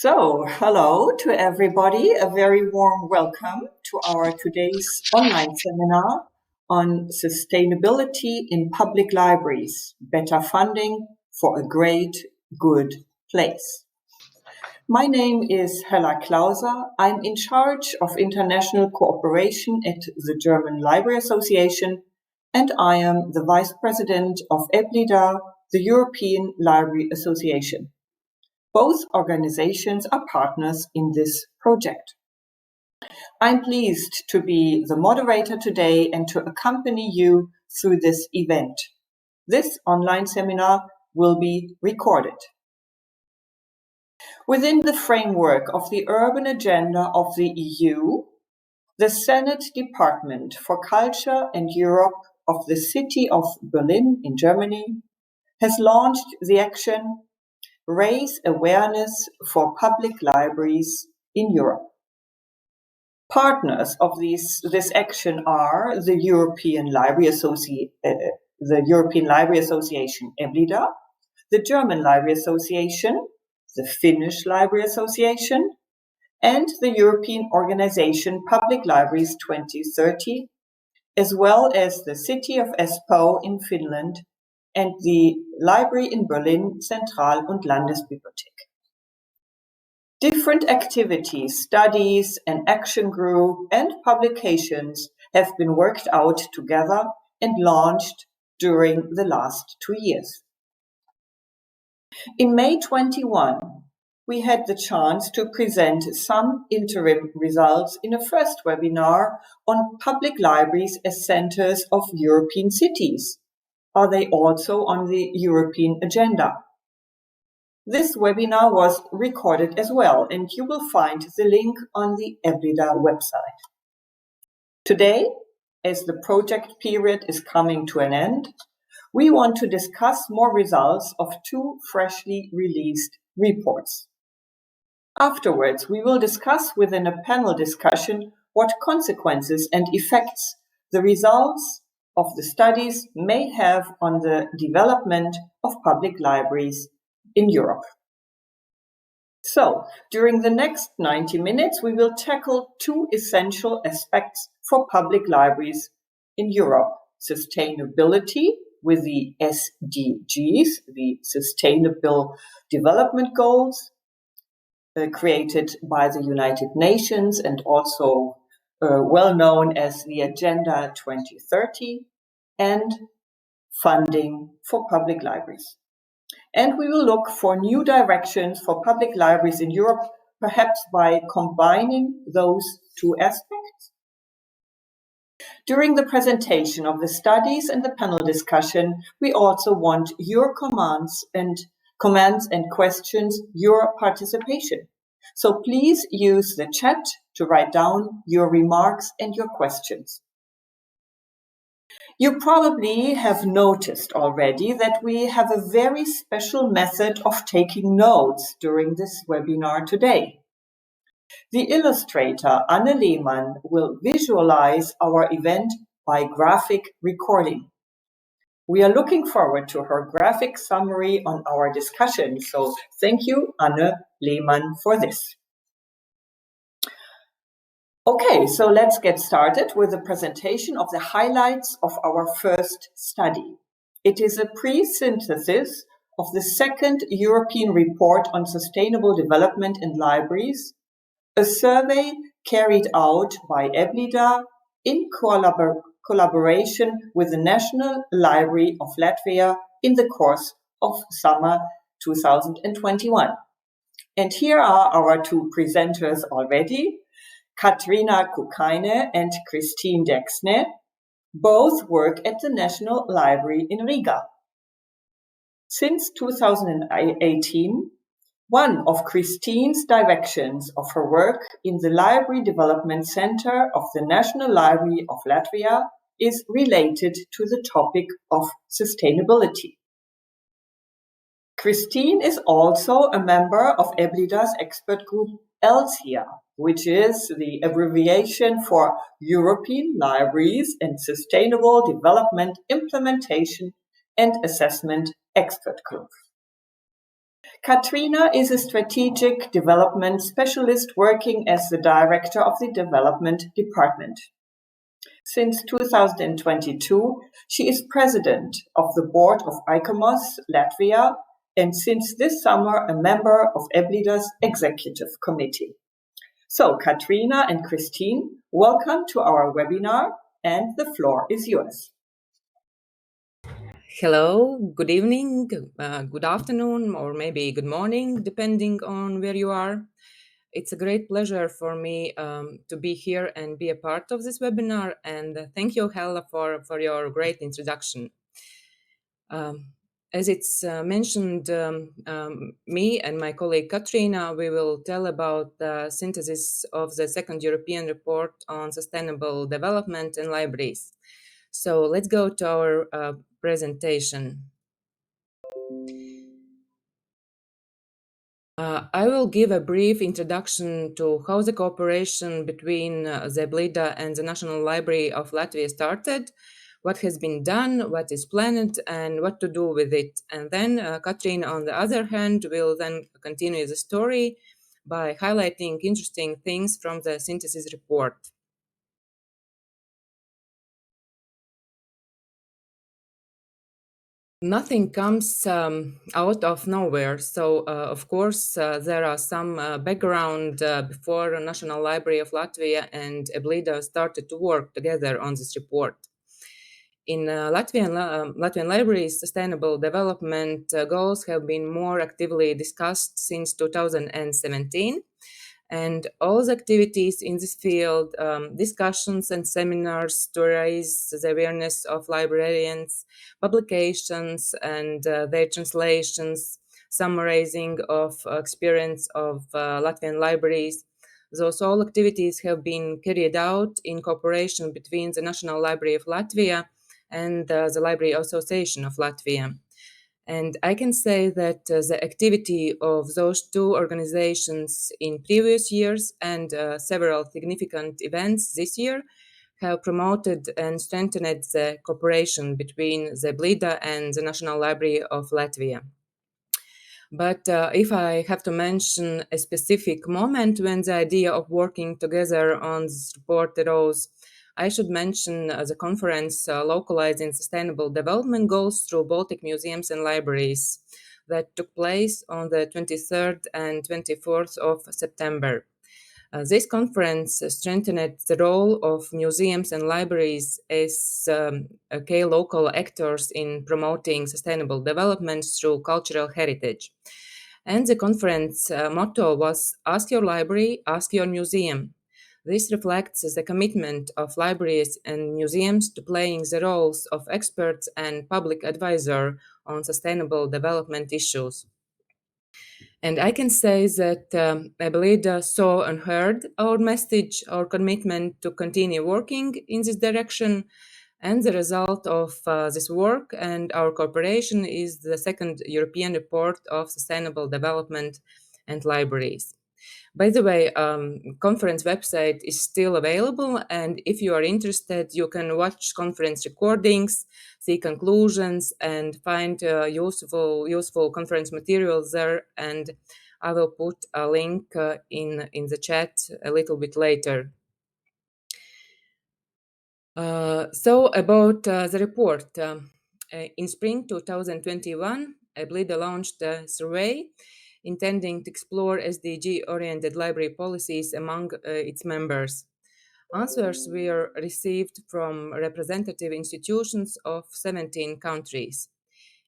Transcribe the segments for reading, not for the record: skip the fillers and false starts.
Hello to everybody. A very warm welcome to our today's online seminar on sustainability in public libraries, better funding for a great, good place. My name is Hella Klauser. I'm in charge of international cooperation at the German Library Association, and I am the Vice President of EBLIDA, the European Library Association. Both organizations are partners in this project. I'm pleased to be the moderator today and to accompany you through this event. This online seminar will be recorded. Within the framework of the urban agenda of the EU, the Senate Department for Culture and Europe of the city of Berlin in Germany has launched the action Raise Awareness for Public Libraries in Europe. Partners of this action are the European Library Association, EBLIDA, the German Library Association, the Finnish Library Association, and the European Organization Public Libraries 2030, as well as the city of Espoo in Finland and the library in Berlin, Zentral- und Landesbibliothek. Different activities, studies, an action group, and publications have been worked out together and launched during the last 2 years. In May 21, we had the chance to present some interim results in a first webinar on public libraries as centers of European cities. Are they also on the European agenda? This webinar was recorded as well, and you will find the link on the EBLIDA website. Today, as the project period is coming to an end, we want to discuss more results of 2 freshly released reports. Afterwards, we will discuss within a panel discussion what consequences and effects the results of the studies may have on the development of public libraries in Europe. During the next 90 minutes, we will tackle 2 essential aspects for public libraries in Europe: sustainability with the SDGs, the Sustainable Development Goals, created by the United Nations and also well known as the Agenda 2030, and funding for public libraries. And we will look for new directions for public libraries in Europe, perhaps by combining those 2 aspects. During the presentation of the studies and the panel discussion, we also want your comments and questions, your participation. So please use the chat to write down your remarks and your questions. You probably have noticed already that we have a very special method of taking notes during this webinar today. The illustrator Anne Lehmann will visualize our event by graphic recording. We are looking forward to her graphic summary on our discussion, so thank you, Anne Lehmann, for this. Okay, so let's get started with the presentation of the highlights of our first study. It is a pre-synthesis of the second European report on sustainable development in libraries, a survey carried out by EBLIDA in collaboration with the National Library of Latvia in the course of summer 2021. And here are our 2 presenters already. Katrina Kukaine and Christine Dexne both work at the National Library in Riga. Since 2018, one of Christine's directions of her work in the Library Development Center of the National Library of Latvia is related to the topic of sustainability. Christine is also a member of EBLIDA's expert group ELSIA, which is the abbreviation for European Libraries and Sustainable Development Implementation and Assessment Expert Group. Katrina is a strategic development specialist working as the director of the development department. Since 2022, she is president of the board of ICOMOS Latvia and since this summer a member of EBLIDA's executive committee. So, Katrina and Christine, welcome to our webinar and the floor is yours. Hello, good evening, good afternoon, or maybe good morning, depending on where you are. It's a great pleasure for me to be here and be a part of this webinar. And thank you, Hella, for your great introduction. As it's mentioned, me and my colleague Katrina, we will tell about the synthesis of the second European report on sustainable development in libraries. So let's go to our presentation. I will give a brief introduction to how the cooperation between the EBLIDA and the National Library of Latvia started, what has been done, what is planned, and what to do with it. And then Katrina, on the other hand, will then continue the story by highlighting interesting things from the synthesis report. Nothing comes out of nowhere. So, of course, there are some background before National Library of Latvia and EBLIDA started to work together on this report. In Latvian libraries, sustainable development goals have been more actively discussed since 2017. And all the activities in this field, discussions and seminars to raise the awareness of librarians, publications and their translations, summarizing of experience of Latvian libraries. Those all activities have been carried out in cooperation between the National Library of Latvia and the Library Association of Latvia. And I can say that the activity of those two organizations in previous years and several significant events this year have promoted and strengthened the cooperation between the EBLIDA and the National Library of Latvia. But if I have to mention a specific moment when the idea of working together on this report arose, I should mention the conference Localizing Sustainable Development Goals through Baltic Museums and Libraries that took place on the 23rd and 24th of September. This conference strengthened the role of museums and libraries as key local actors in promoting sustainable development through cultural heritage. And the conference motto was Ask Your Library, Ask Your Museum. This reflects the commitment of libraries and museums to playing the roles of experts and public advisor on sustainable development issues. And I can say that EBLIDA saw and heard our message, our commitment to continue working in this direction. And the result of this work and our cooperation is the second European report of sustainable development and libraries. By the way, conference website is still available, and if you are interested, you can watch conference recordings, see conclusions, and find useful conference materials there. And I will put a link in the chat a little bit later. So about the report. In spring 2021, EBLIDA launched a survey intending to explore SDG-oriented library policies among its members. Answers were received from representative institutions of 17 countries.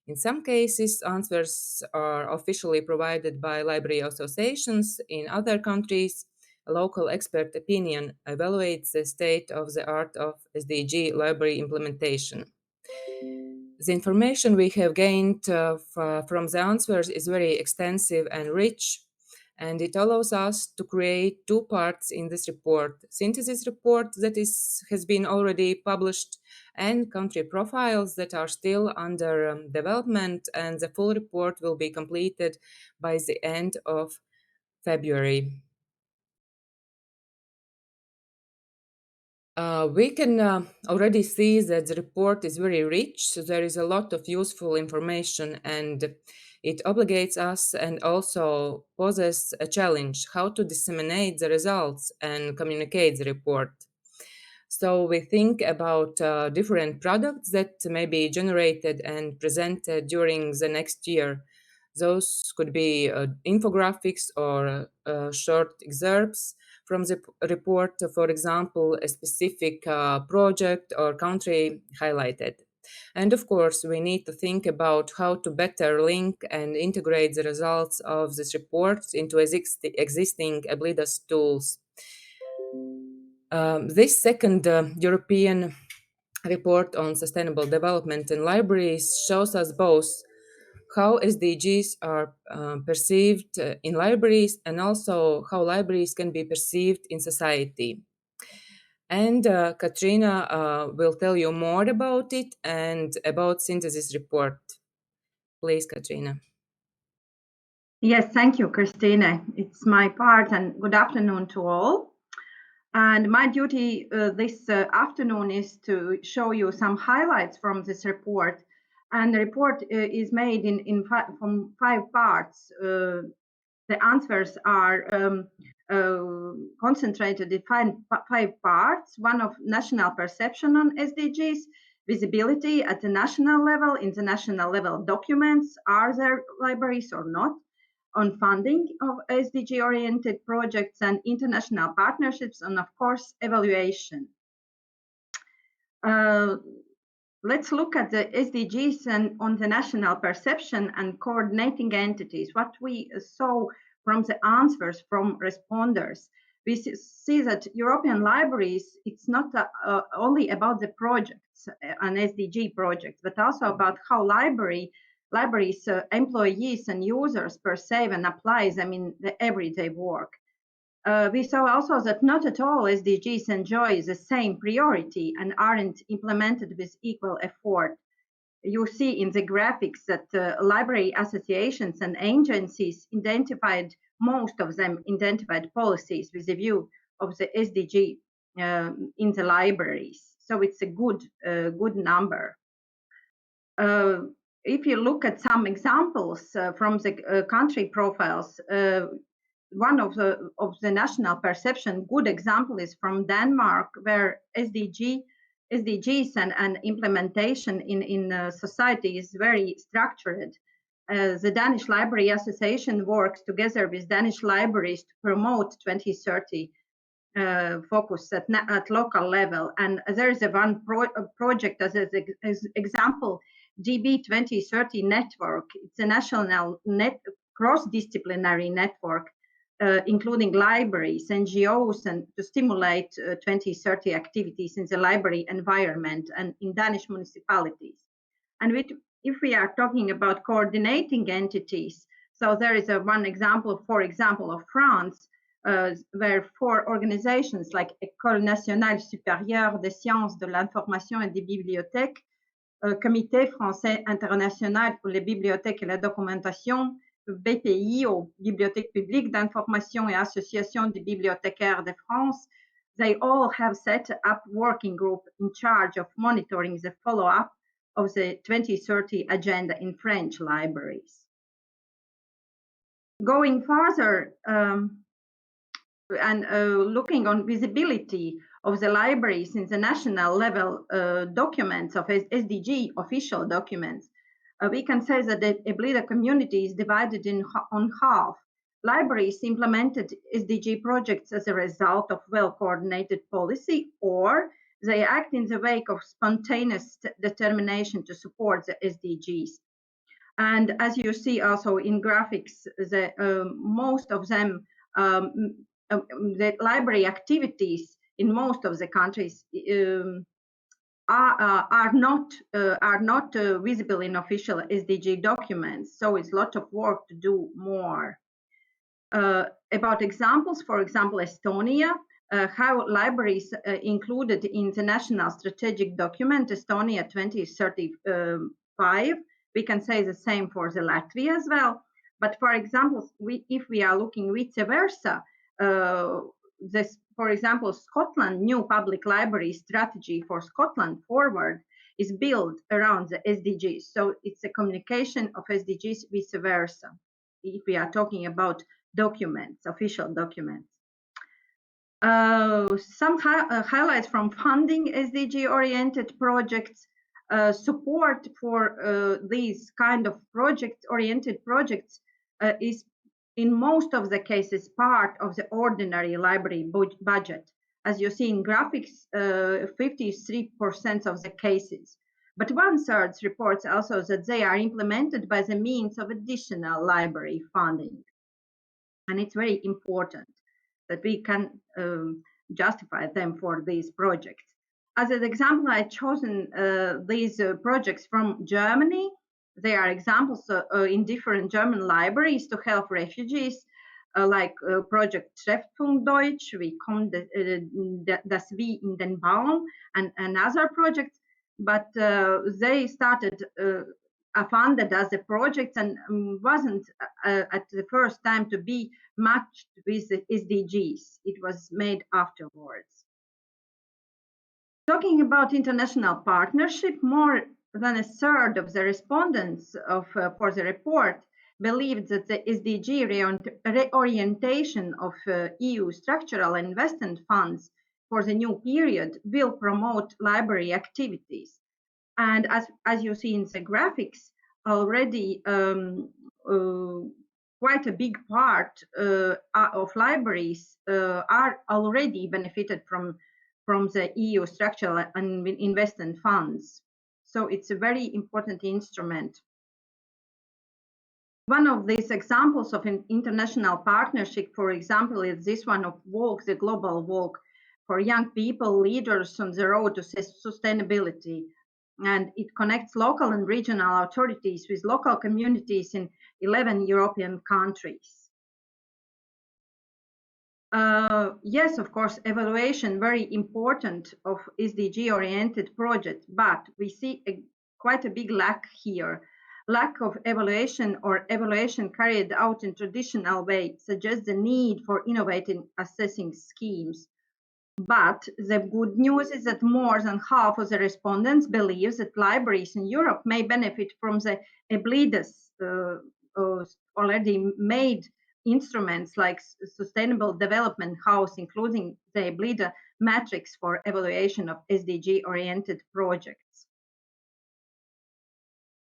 In some cases, answers are officially provided by library associations. In other countries, a local expert opinion evaluates the state of the art of SDG library implementation. The information we have gained from the answers is very extensive and rich, and it allows us to create two parts in this report: synthesis report that has been already published, and country profiles that are still under development, and the full report will be completed by the end of February. We can already see that the report is very rich, so there is a lot of useful information, and It obligates us and also poses a challenge how to disseminate the results and communicate the report. So we think about different products that may be generated and presented during the next year. Those could be infographics or short excerpts from the report, for example, a specific project or country highlighted. And of course, we need to think about how to better link and integrate the results of this report into existing EBLIDA's tools. This second European report on sustainable development in libraries shows us both how SDGs are perceived in libraries and also how libraries can be perceived in society. And Katrina will tell you more about it and about synthesis report. Please, Katrina. Yes, thank you, Christina. It's my part, and good afternoon to all. And my duty this afternoon is to show you some highlights from this report. And the report is made from 5 parts. The answers are concentrated in 5 parts. One of national perception on SDGs, visibility at the national level, international level documents, are there libraries or not? On funding of SDG-oriented projects and international partnerships, and of course, evaluation. Let's look at the SDGs and on the national perception and coordinating entities. What we saw from the answers from responders, we see that European libraries, it's not only about the projects and SDG projects, but also about how libraries, employees and users perceive and apply them in the everyday work. We saw also that not at all SDGs enjoy the same priority and aren't implemented with equal effort. You see in the graphics that library associations and agencies most of them identified policies with a view of the SDG in the libraries. So it's a good number. If you look at some examples from the country profiles, one of the national perception good example is from Denmark, where SDGs and implementation in society is very structured. The Danish Library Association works together with Danish libraries to promote 2030 focus at local level. And there is one project as example, DB 2030 network. It's a national cross-disciplinary network, including libraries, NGOs, and to stimulate 2030 activities in the library environment and in Danish municipalities. And if we are talking about coordinating entities, so there is one example, for example, of France, where 4 organizations like École nationale supérieure des sciences de l'information et des bibliothèques, Comité français international pour les bibliothèques et la documentation, BPI, ou Bibliothèque publique d'information et Association des bibliothécaires de France, they all have set up working group in charge of monitoring the follow-up of the 2030 agenda in French libraries. Going further and looking on visibility of the libraries in the national level documents of SDG official documents, we can say that the EBLIDA community is divided on half. Libraries implemented SDG projects as a result of well-coordinated policy, or they act in the wake of spontaneous determination to support the SDGs. And as you see also in graphics, most of them, the library activities in most of the countries are not visible in official SDG documents. So it's a lot of work to do more. About examples, for example, Estonia, how libraries included in the national strategic document Estonia 2035. We can say the same for the Latvia as well. But for example, if we are looking vice versa, for example, Scotland new public library strategy for Scotland forward is built around the SDGs. So it's a communication of SDGs vice versa, if we are talking about documents, official documents. Some highlights from funding SDG-oriented projects. Support for these kind of project-oriented projects is in most of the cases part of the ordinary library budget. As you see in graphics, 53% of the cases. But 1/3 reports also that they are implemented by the means of additional library funding. And it's very important that we can justify them for these projects. As an example, I've chosen these projects from Germany. They are examples in different German libraries to help refugees, like Project Treffpunkt Deutsch, we come das Wie in den Baum, and other projects. But they started funded as a project and wasn't at the first time to be matched with the SDGs. It was made afterwards. Talking about international partnership, more than 1/3 of the respondents for the report believed that the SDG reorientation of EU structural investment funds for the new period will promote library activities. And as you see in the graphics, already quite a big part of libraries are already benefited from the EU structural and investment funds. So it's a very important instrument. One of these examples of an international partnership, for example, is this one of Walk, the Global Walk, for young people, leaders on the road to sustainability. And it connects local and regional authorities with local communities in 11 European countries. Yes, of course, evaluation, very important of SDG-oriented projects, but we see quite a big lack here. Lack of evaluation or evaluation carried out in traditional way suggests the need for innovative assessing schemes. But the good news is that more than half of the respondents believe that libraries in Europe may benefit from the EBLIDA's already made instruments like Sustainable Development House, including the EBLIDA matrix for evaluation of SDG-oriented projects.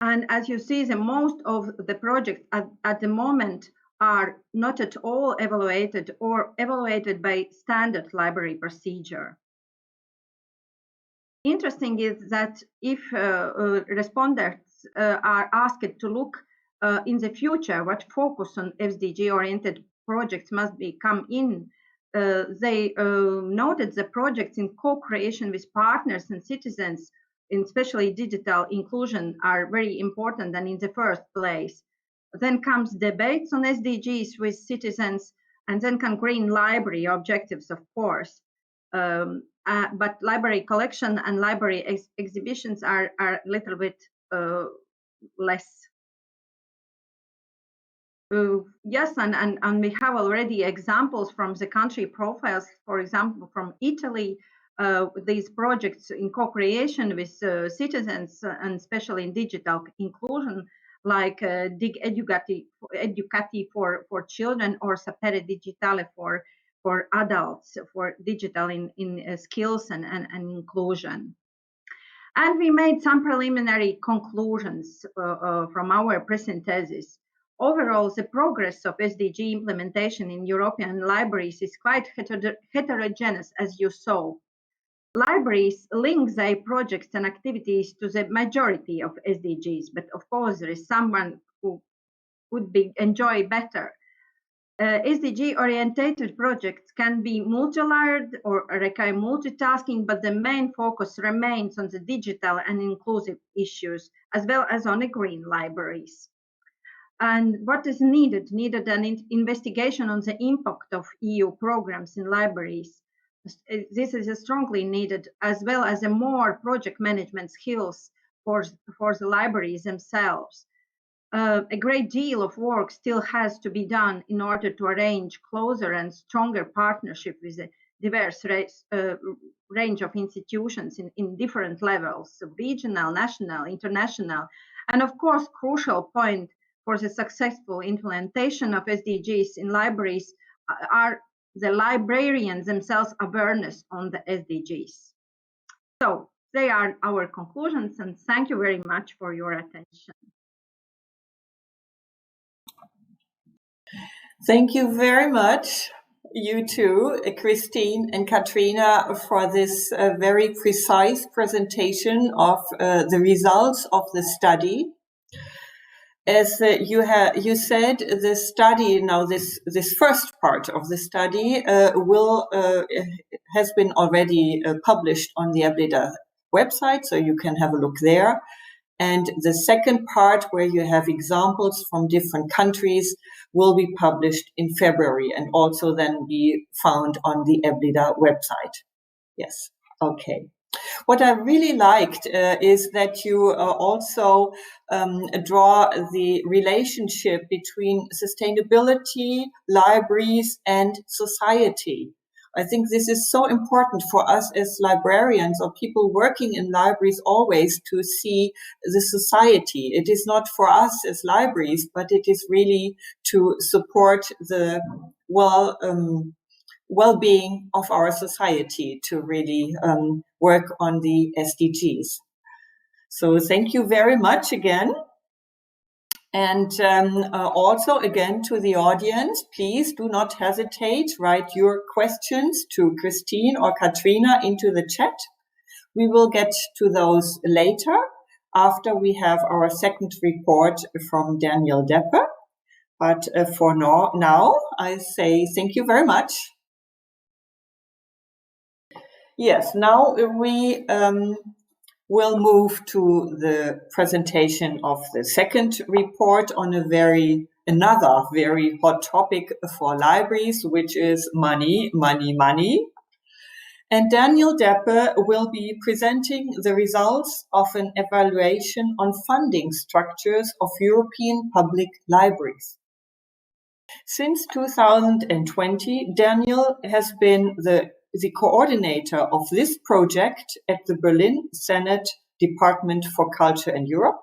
And as you see, the most of the projects at the moment are not at all evaluated or evaluated by standard library procedure. Interesting is that if respondents are asked to look in the future what focus on SDG-oriented projects must come in, they noted the projects in co-creation with partners and citizens, especially digital inclusion, are very important and in the first place. Then comes debates on SDGs with citizens, and then come green library objectives, of course. But library collection and library exhibitions are a little bit less. Yes, and we have already examples from the country profiles, for example, from Italy, these projects in co-creation with citizens, and especially in digital inclusion, like Dig Educati for children, or Sapere Digitale for adults, for digital in skills and inclusion. And we made some preliminary conclusions from our present thesis. Overall, the progress of SDG implementation in European libraries is quite heterogeneous, as you saw. Libraries link their projects and activities to the majority of SDGs, but of course there is someone who would enjoy better. SDG-oriented projects can be multi-layered or require multitasking, but the main focus remains on the digital and inclusive issues, as well as on the green libraries. And what is needed? Needed an investigation on the impact of EU programs in libraries. This is strongly needed, as well as a more project management skills for the libraries themselves. A great deal of work still has to be done in order to arrange closer and stronger partnership with the diverse range of institutions in different levels, so regional, national, international. And of course, crucial point for the successful implementation of SDGs in libraries are the librarians themselves' awareness on the SDGs. So they are our conclusions, and thank you very much for your attention. Thank you very much, you two, Christine and Katrina, for this very precise presentation of the results of the study. As you said, the study now, this first part of the study has been already published on the EBLIDA website, so you can have a look there. And the second part, where you have examples from different countries, will be published in February and also then be found on the EBLIDA website. Yes, okay. What I really liked is that you also draw the relationship between sustainability, libraries, and society. I think this is so important for us as librarians or people working in libraries always to see the society. It is not for us as libraries, but it is really to support the well-being of our society, to really work on the SDGs. So thank you very much again. And also again to the audience, please do not hesitate, write your questions to Christine or Katrina into the chat. We will get to those later after we have our second report from Daniel Deppe. But for now, I say thank you very much. Yes, now we will move to the presentation of the second report on another very hot topic for libraries, which is money, money, money. And Daniel Deppe will be presenting the results of an evaluation on funding structures of European public libraries. Since 2020, Daniel has been the coordinator of this project at the Berlin Senate Department for Culture and Europe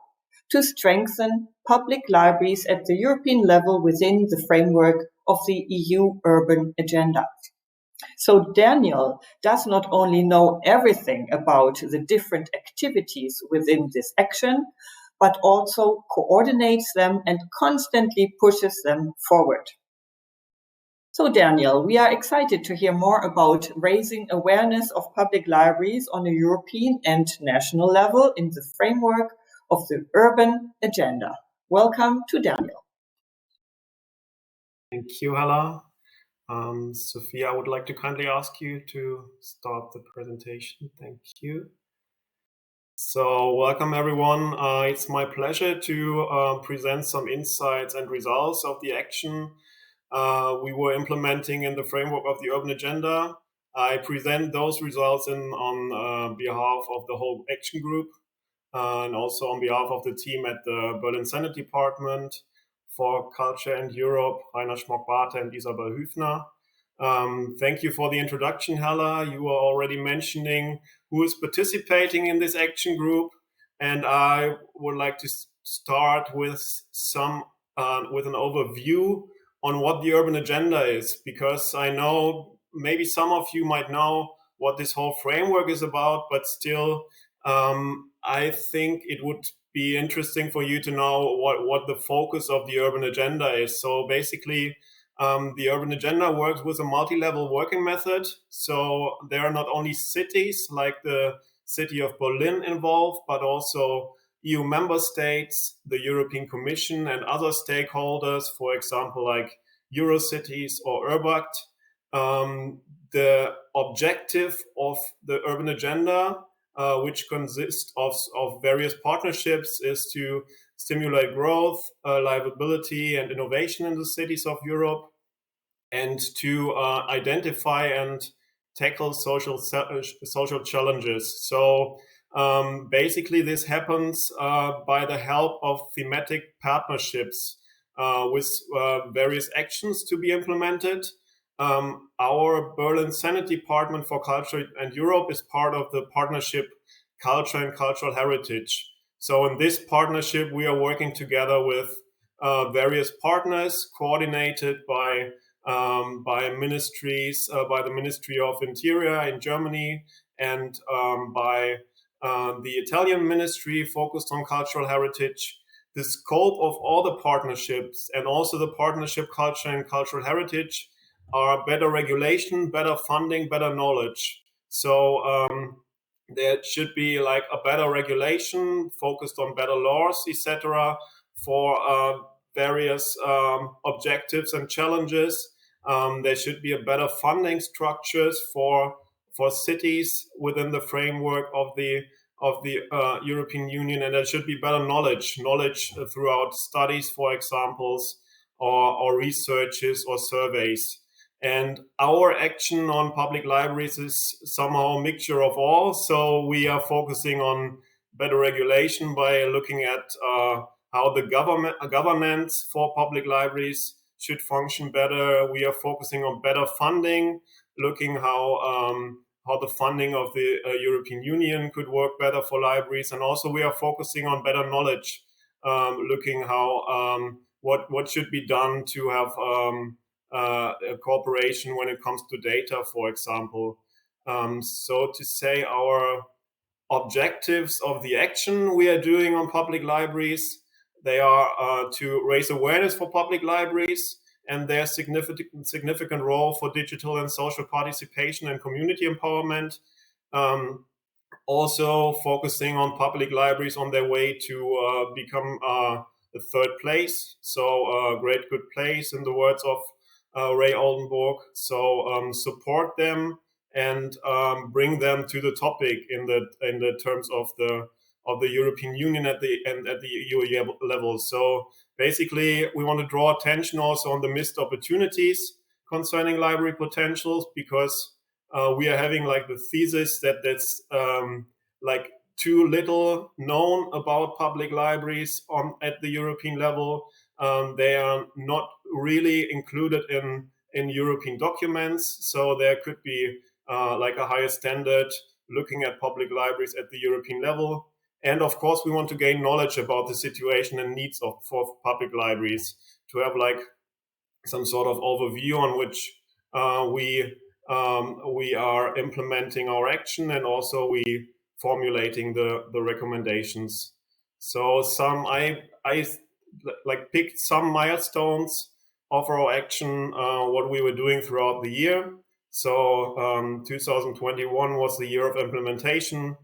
to strengthen public libraries at the European level within the framework of the EU Urban Agenda. So Daniel does not only know everything about the different activities within this action, but also coordinates them and constantly pushes them forward. So Daniel, we are excited to hear more about raising awareness of public libraries on a European and national level in the framework of the Urban Agenda. Welcome to Daniel. Thank you, Hella. Sophia, I would like to kindly ask you to start the presentation. Thank you. So welcome everyone. It's my pleasure to present some insights and results of the action we were implementing in the framework of the Urban Agenda. I present those results on behalf of the whole action group and also on behalf of the team at the Berlin Senate Department for Culture and Europe, Rainer Schmock-Barthe and Isabel Hüfner. Thank you for the introduction, Hella. You were already mentioning who is participating in this action group, and I would like to start with with an overview on what the Urban Agenda is, because I know maybe some of you might know what this whole framework is about, but still I think it would be interesting for you to know what the focus of the Urban Agenda is. So basically, the Urban Agenda works with a multi-level working method. So there are not only cities like the city of Berlin involved, but also EU member states, the European Commission and other stakeholders, for example, like Eurocities or Urbact. The objective of the Urban Agenda, which consists of various partnerships, is to stimulate growth, livability and innovation in the cities of Europe, and to identify and tackle social challenges. So basically this happens by the help of thematic partnerships with various actions to be implemented. our Berlin Senate Department for Culture and Europe is part of the partnership Culture and Cultural Heritage. So in this partnership, we are working together with various partners, coordinated by ministries, by the Ministry of Interior in Germany, and by the Italian ministry focused on cultural heritage. The scope of all the partnerships, and also the partnership Culture and Cultural Heritage, are better regulation, better funding, better knowledge. So there should be like a better regulation focused on better laws, etc., for various objectives and challenges. There should be a better funding structures for cities within the framework of the European Union, and there should be better knowledge throughout studies, for examples, or researches or surveys. And our action on public libraries is somehow a mixture of all. So we are focusing on better regulation by looking at how the governance for public libraries should function better. We are focusing on better funding, looking how the funding of the European Union could work better for libraries. And also we are focusing on better knowledge, looking how what should be done to have a cooperation when it comes to data, for example. So to say, our objectives of the action we are doing on public libraries, they are to raise awareness for public libraries and their significant role for digital and social participation and community empowerment. Also focusing on public libraries on their way to become the third place. So great good place, in the words of Ray Oldenburg. So support them and bring them to the topic in the terms of the European Union at the EU level. So basically, we want to draw attention also on the missed opportunities concerning library potentials, because we are having like the thesis that that's like too little known about public libraries at the European level. They are not really included in European documents, so there could be like a higher standard looking at public libraries at the European level. And of course, we want to gain knowledge about the situation and needs for public libraries, to have like some sort of overview on which we are implementing our action, and also we formulating the recommendations. So I like picked some milestones of our action, what we were doing throughout the year. So 2021 was the year of implementation.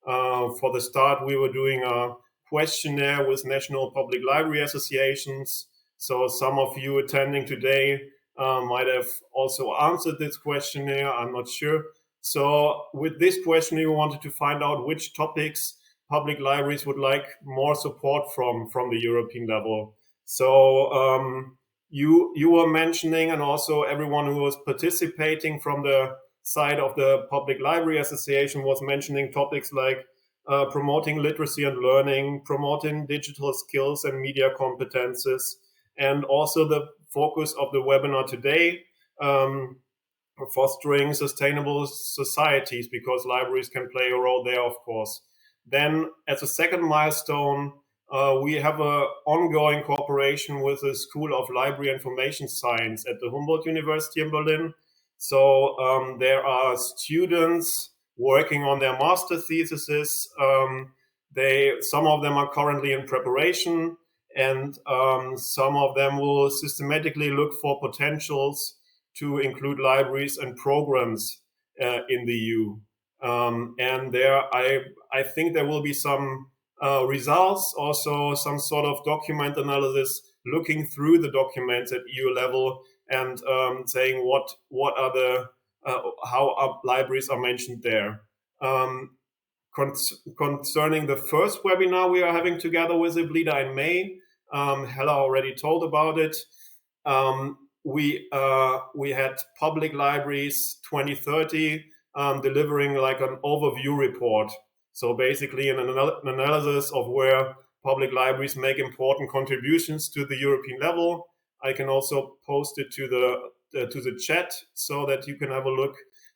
For the start, we were doing a questionnaire with national public library associations. So some of you attending today might have also answered this questionnaire, I'm not sure. So with this questionnaire, we wanted to find out which topics public libraries would like more support from the European level. So you were mentioning, and also everyone who was participating from the side of the Public Library Association was mentioning topics like promoting literacy and learning, promoting digital skills and media competences, and also the focus of the webinar today, fostering sustainable societies, because libraries can play a role there, of course. Then, as a second milestone, we have an ongoing cooperation with the School of Library Information Science at the Humboldt University in Berlin. So there are students working on their master theses. Some of them are currently in preparation, and some of them will systematically look for potentials to include libraries and programs in the EU. And there, I think there will be some results, also some sort of document analysis, looking through the documents at EU level and saying what are the how libraries are mentioned there. Concerning the first webinar we are having together with EBLIDA in May, Hella already told about it. We had Public Libraries 2030 delivering like an overview report. So basically an analysis of where public libraries make important contributions to the European level. I can also post it to to the chat so that you can have a look.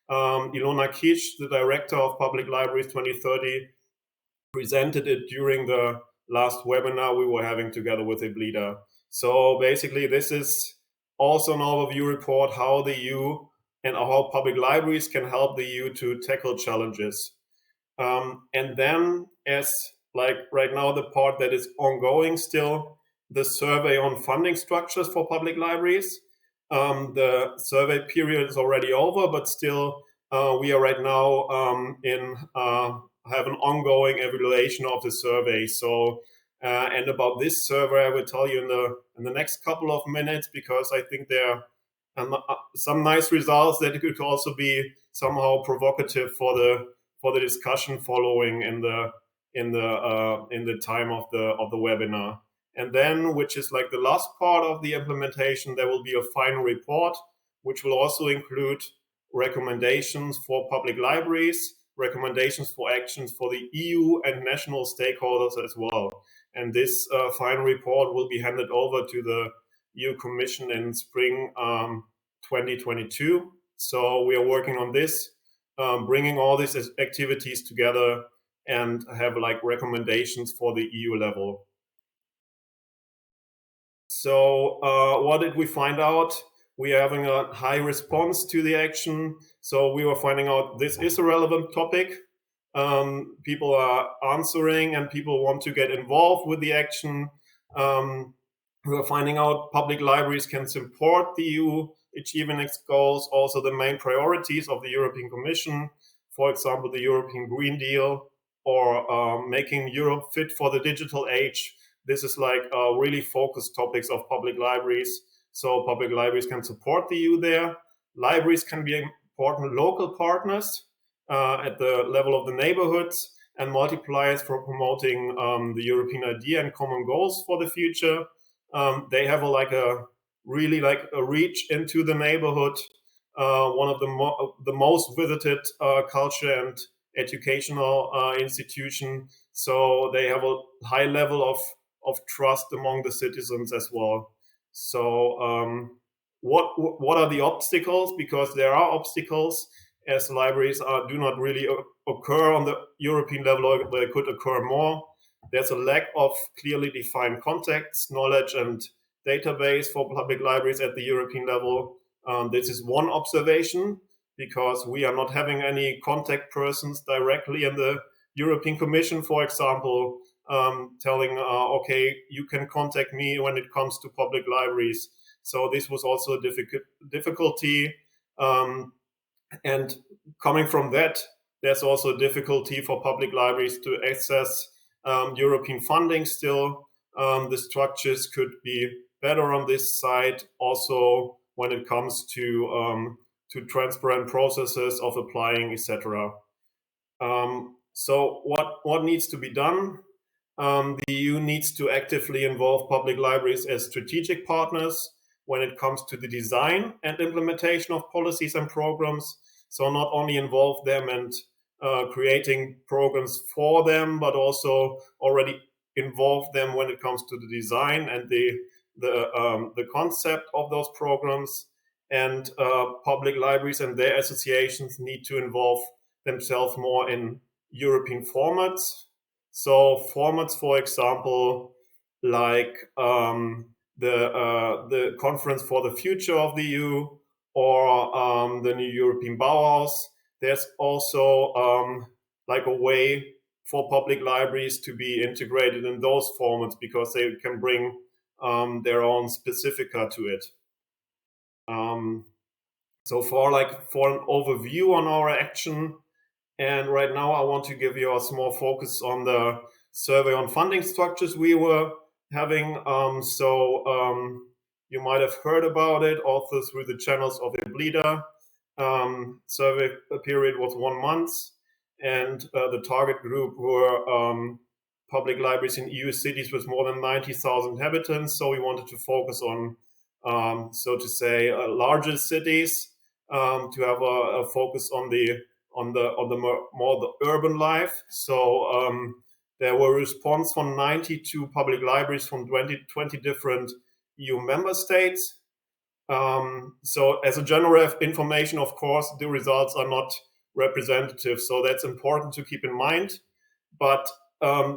Ilona Kic, the director of Public Libraries 2030, presented it during the last webinar we were having together with EBLIDA. So basically, this is also an overview report how the EU and how public libraries can help the EU to tackle challenges. And then, as like right now, the part that is ongoing still, the survey on funding structures for public libraries. The survey period is already over, but still we are right now have an ongoing evaluation of the survey. So, and about this survey, I will tell you in the next couple of minutes, because I think there are some nice results that could also be somehow provocative for the discussion following in the time of the webinar. And then, which is like the last part of the implementation, there will be a final report, which will also include recommendations for public libraries, recommendations for actions for the EU and national stakeholders as well. And this final report will be handed over to the EU Commission in spring 2022. So we are working on this, bringing all these activities together and have like recommendations for the EU level. So what did we find out? We are having a high response to the action. So we were finding out this is a relevant topic. People are answering and people want to get involved with the action. We are finding out public libraries can support the EU achieving its goals, also the main priorities of the European Commission, for example, the European Green Deal, or making Europe fit for the digital age. This is like really focused topics of public libraries. So public libraries can support the EU there. Libraries can be important local partners at the level of the neighborhoods and multipliers for promoting the European idea and common goals for the future. They have a reach into the neighborhood, one of the most visited culture and educational institution. So they have a high level of trust among the citizens as well. So what are the obstacles? Because there are obstacles, as libraries do not really occur on the European level, or they could occur more. There's a lack of clearly defined contexts, knowledge, and database for public libraries at the European level. This is one observation, because we are not having any contact persons directly in the European Commission, for example, telling, okay, you can contact me when it comes to public libraries. So this was also a difficulty. And coming from that, there's also a difficulty for public libraries to access European funding still. The structures could be better on this side, also when it comes to transparent processes of applying, etc. So what needs to be done? The EU needs to actively involve public libraries as strategic partners when it comes to the design and implementation of policies and programs. So not only involve them and creating programs for them, but also already involve them when it comes to the design and the concept of those programs. And public libraries and their associations need to involve themselves more in European formats. So formats, for example, like the Conference for the Future of the EU, or the new European Bauhaus. There's also like a way for public libraries to be integrated in those formats, because they can bring their own specifica to it. So for an overview on our action, and right now I want to give you a small focus on the survey on funding structures we were having. You might have heard about it also through the channels of EBLIDA. Survey period was 1 month, and the target group were public libraries in EU cities with more than 90,000 inhabitants. So we wanted to focus on, so to say, larger cities, to have a focus on the more the urban life. So there were response from 92 public libraries from 20 different EU member states. So as a general information, of course, the results are not representative. So that's important to keep in mind. But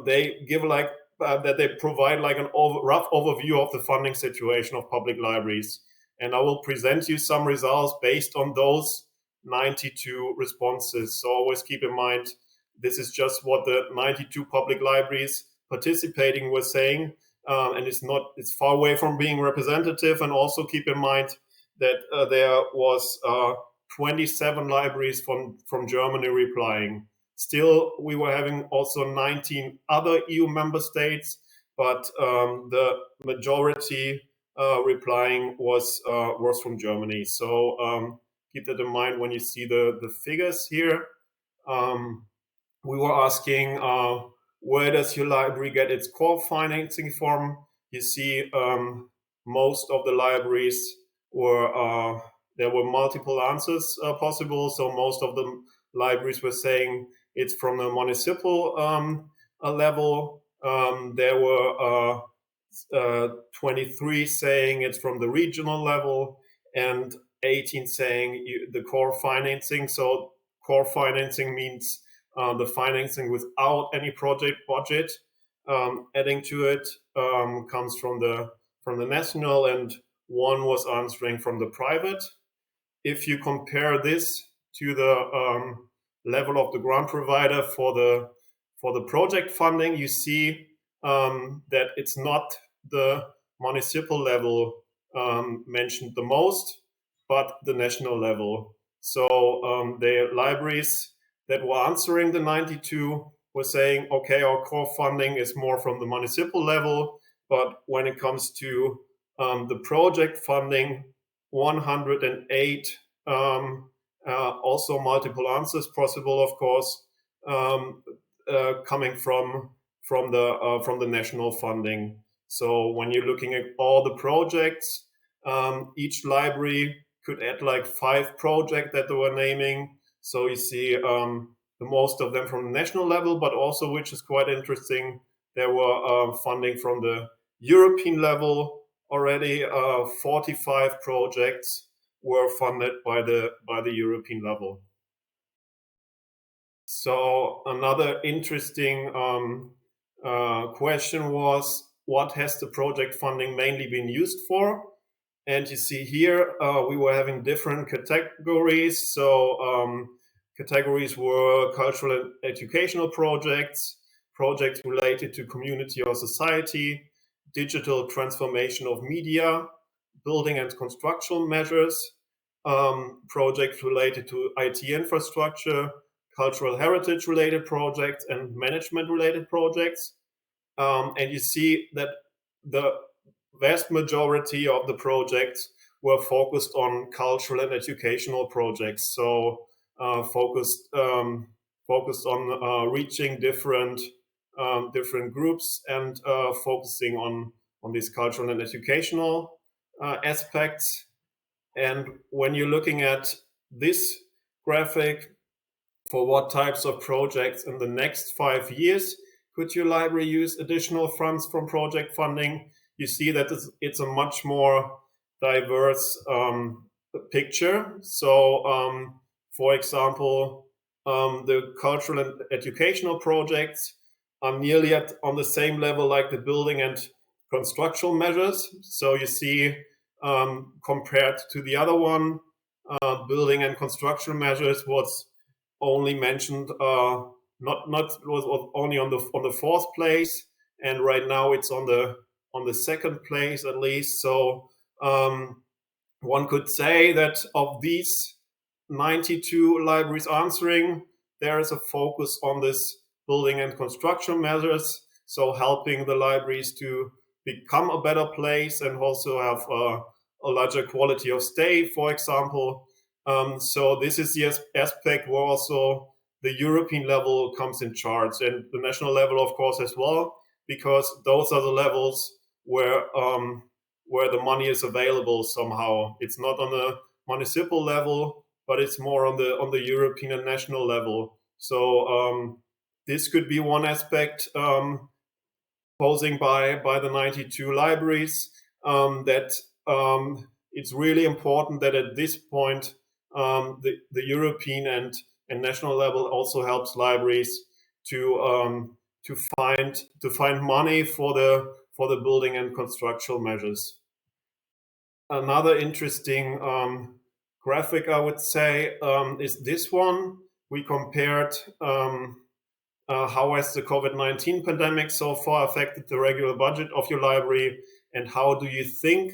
they give that they provide like an rough overview of the funding situation of public libraries. And I will present you some results based on those 92 responses. So always keep in mind, this is just what the 92 public libraries participating were saying. And it's far away from being representative. And also keep in mind that there was 27 libraries from Germany replying. Still, we were having also 19 other EU member states, but the majority replying was from Germany. So keep that in mind when you see the figures here. We were asking, where does your library get its core financing from? You see, most of the libraries were, there were multiple answers possible. So most of the libraries were saying it's from the municipal level. There were 23 saying it's from the regional level, and 18 saying the core financing. So core financing means the financing without any project budget adding to it comes from the national, and one was answering from the private. If you compare this to the level of the grant provider for the project funding, you see that it's not the municipal level mentioned the most, but the national level. So the libraries that were answering the 92 were saying, okay, our core funding is more from the municipal level, but when it comes to the project funding, 108 also multiple answers possible, of course, coming from the national funding. So when you're looking at all the projects, each library could add like 5 projects that they were naming. So you see the most of them from the national level, but also, which is quite interesting, there were funding from the European level already. 45 projects were funded by the European level. So another interesting question was, what has the project funding mainly been used for? And you see here, we were having different categories. So categories were cultural and educational projects, projects related to community or society, digital transformation of media, building and construction measures, projects related to IT infrastructure, cultural heritage related projects, and management related projects. And you see that the vast majority of the projects were focused on cultural and educational projects. So focused on reaching different groups and focusing on these cultural and educational aspects. And when you're looking at this graphic, for what types of projects in the next 5 years could your library use additional funds from project funding, you see that it's a much more diverse picture. So, for example, the cultural and educational projects are nearly on the same level like the building and construction measures. So you see, compared to the other one, building and construction measures was only mentioned, was only on the 4th place, and right now it's on the 2nd place at least. So one could say that of these 92 libraries answering, there is a focus on this building and construction measures, so helping the libraries to become a better place and also have a larger quality of stay, for example. So this is the aspect where also the European level comes in charge, and the national level, of course, as well, because those are the levels where the money is available somehow. It's not on the municipal level, but it's more on the European and national level. So this could be one aspect posing by the 92 libraries, that it's really important that at this point the European and national level also helps libraries to find money for the building and constructional measures. Another interesting graphic, I would say, is this one. We compared how has the COVID-19 pandemic so far affected the regular budget of your library, and how do you think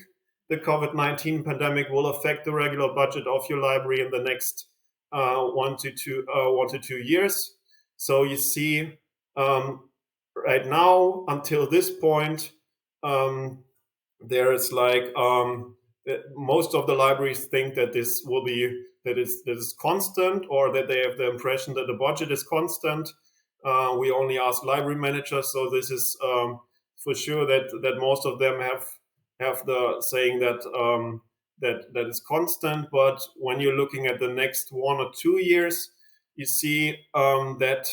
the COVID-19 pandemic will affect the regular budget of your library in the next 1 to 2 years. So you see, right now, until this point, there is like most of the libraries think that this will be that is constant, or that they have the impression that the budget is constant. We only ask library managers, so this is for sure that most of them have the saying that that is constant. But when you're looking at the next 1 or 2 years, you see that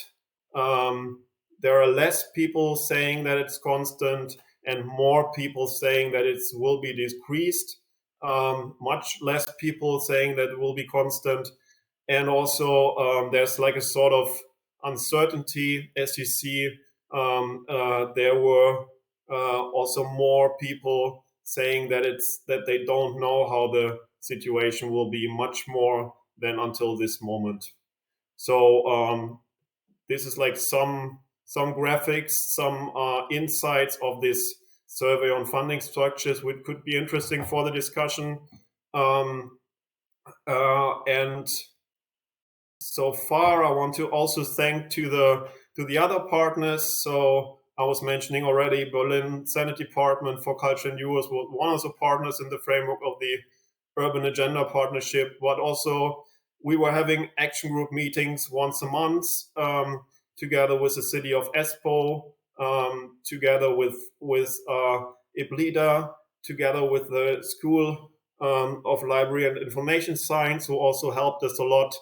there are less people saying that it's constant, and more people saying that it will be decreased. Much less people saying that it will be constant, and also there's like a sort of uncertainty. As you see, there were also more people saying that they don't know how the situation will be, much more than until this moment. So this is like some graphics, some insights of this survey on funding structures, which could be interesting for the discussion. And so far, I want to also thank to the other partners. So I was mentioning already, Berlin Senate Department for Culture and Youth was one of the partners in the framework of the Urban Agenda Partnership, but also we were having action group meetings once a month, together with the city of Espoo, together with EBLIDA, together with the School of Library and Information Science, who also helped us a lot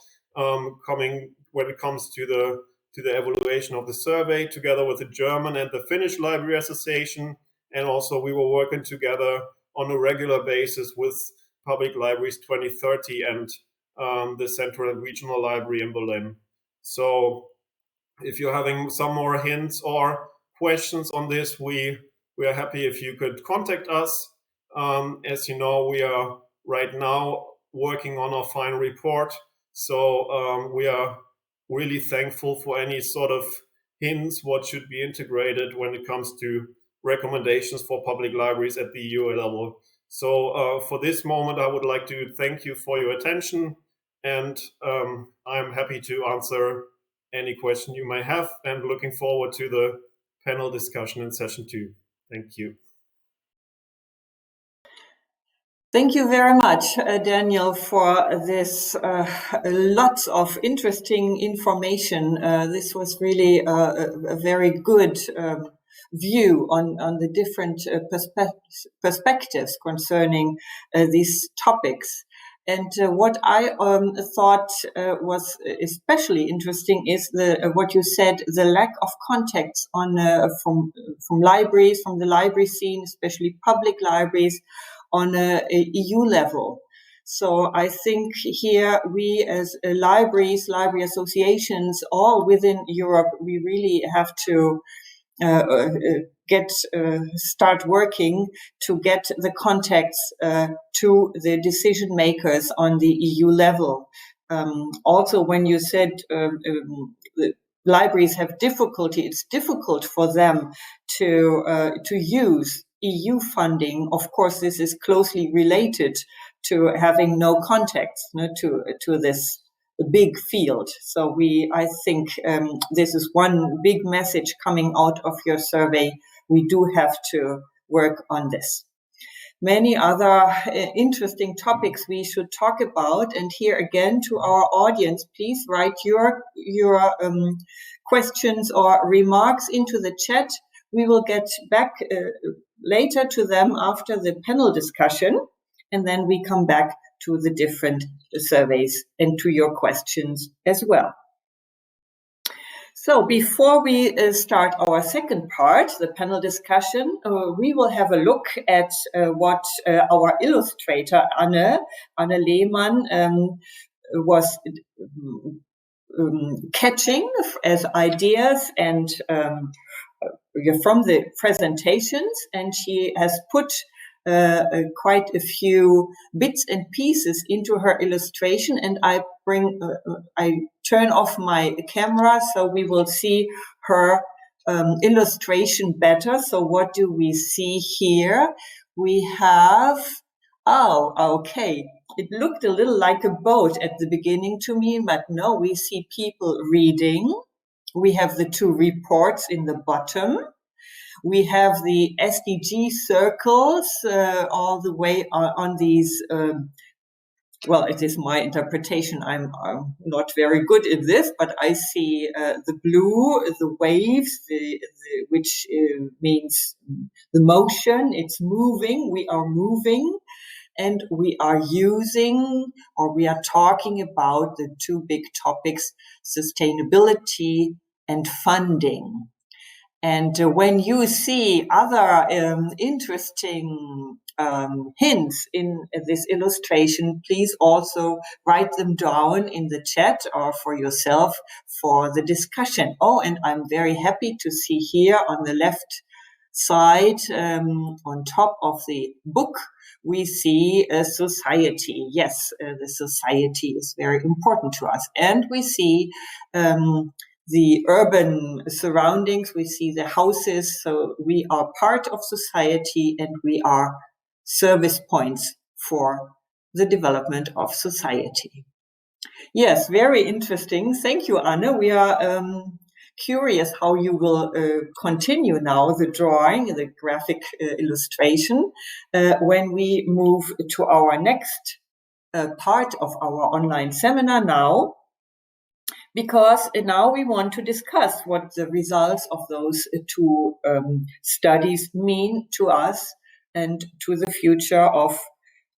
coming when it comes to the evaluation of the survey, together with the German and the Finnish Library Association. And also we were working together on a regular basis with Public Libraries 2030 and the Central and Regional Library in Berlin. So if you're having some more hints or questions on this, we are happy if you could contact us. As you know, we are right now working on our final report. So we are really thankful for any sort of hints what should be integrated when it comes to recommendations for public libraries at the EU level. So for this moment, I would like to thank you for your attention, and I'm happy to answer any question you may have, and looking forward to the panel discussion in session 2. Thank you. Thank you very much, Daniel, for this lots of interesting information. This was really a very good view on the different perspectives concerning these topics. And what I thought was especially interesting is what you said, the lack of contacts on from libraries, from the library scene, especially public libraries, on a EU level. So I think here we as libraries, library associations, all within Europe, we really have to start working to get the contacts to the decision makers on the EU level. Also, when you said the libraries have difficulty, it's difficult for them to use EU funding. Of course, this is closely related to having no contacts to this big field. So I think this is one big message coming out of your survey. We do have to work on this. Many other interesting topics we should talk about. And here again, to our audience, please write your questions or remarks into the chat. We will get back later to them after the panel discussion, and then we come back to the different surveys and to your questions as well. So before we start our second part, the panel discussion, we will have a look at what our illustrator Anne Lehmann was catching as ideas and from the presentations, and she has put quite a few bits and pieces into her illustration, and I turn off my camera so we will see her illustration better. So what do we see here? We have, okay. It looked a little like a boat at the beginning to me, but no, we see people reading. We have the two reports in the bottom. We have the SDG circles all the way on these. Well, it is my interpretation. I'm not very good in this, but I see the blue, the waves, which means the motion. It's moving. We are moving. And we are using, or we are talking about the two big topics, sustainability and funding. And when you see other interesting hints in this illustration, please also write them down in the chat or for yourself for the discussion. Oh, and I'm very happy to see here on the left side, on top of the book, we see a society. Yes, the society is very important to us. And we see the urban surroundings, we see the houses. So we are part of society and we are service points for the development of society. Yes, very interesting. Thank you, Anne. We are curious how you will continue now the drawing, the graphic illustration, when we move to our next part of our online seminar now, because now we want to discuss what the results of those two studies mean to us and to the future of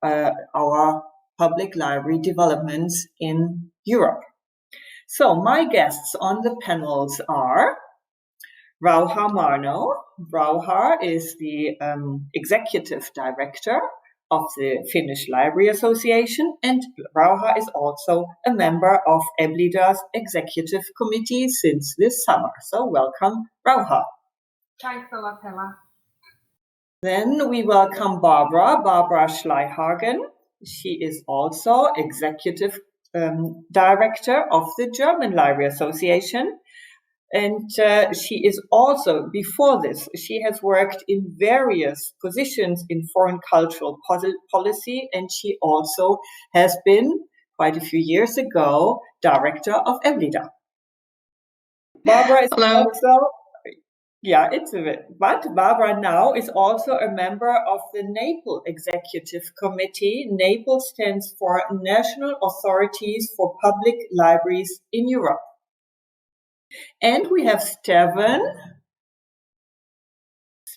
our public library developments in Europe. So my guests on the panels are Rauha Marno. Rauha is the executive director of the Finnish Library Association, and Rauha is also a member of EBLIDA's executive committee since this summer. So welcome, Rauha. Thanks a lot, Hella. Then we welcome Barbara Schleihagen. She is also executive director of the German Library Association. And she is also, before this, she has worked in various positions in foreign cultural policy, and she also has been, quite a few years ago, director of EBLIDA. Barbara is also, yeah, it's a bit, but Barbara now is also a member of the NAPLE Executive Committee. NAPLE stands for National Authorities for Public Libraries in Europe. And we have Stefan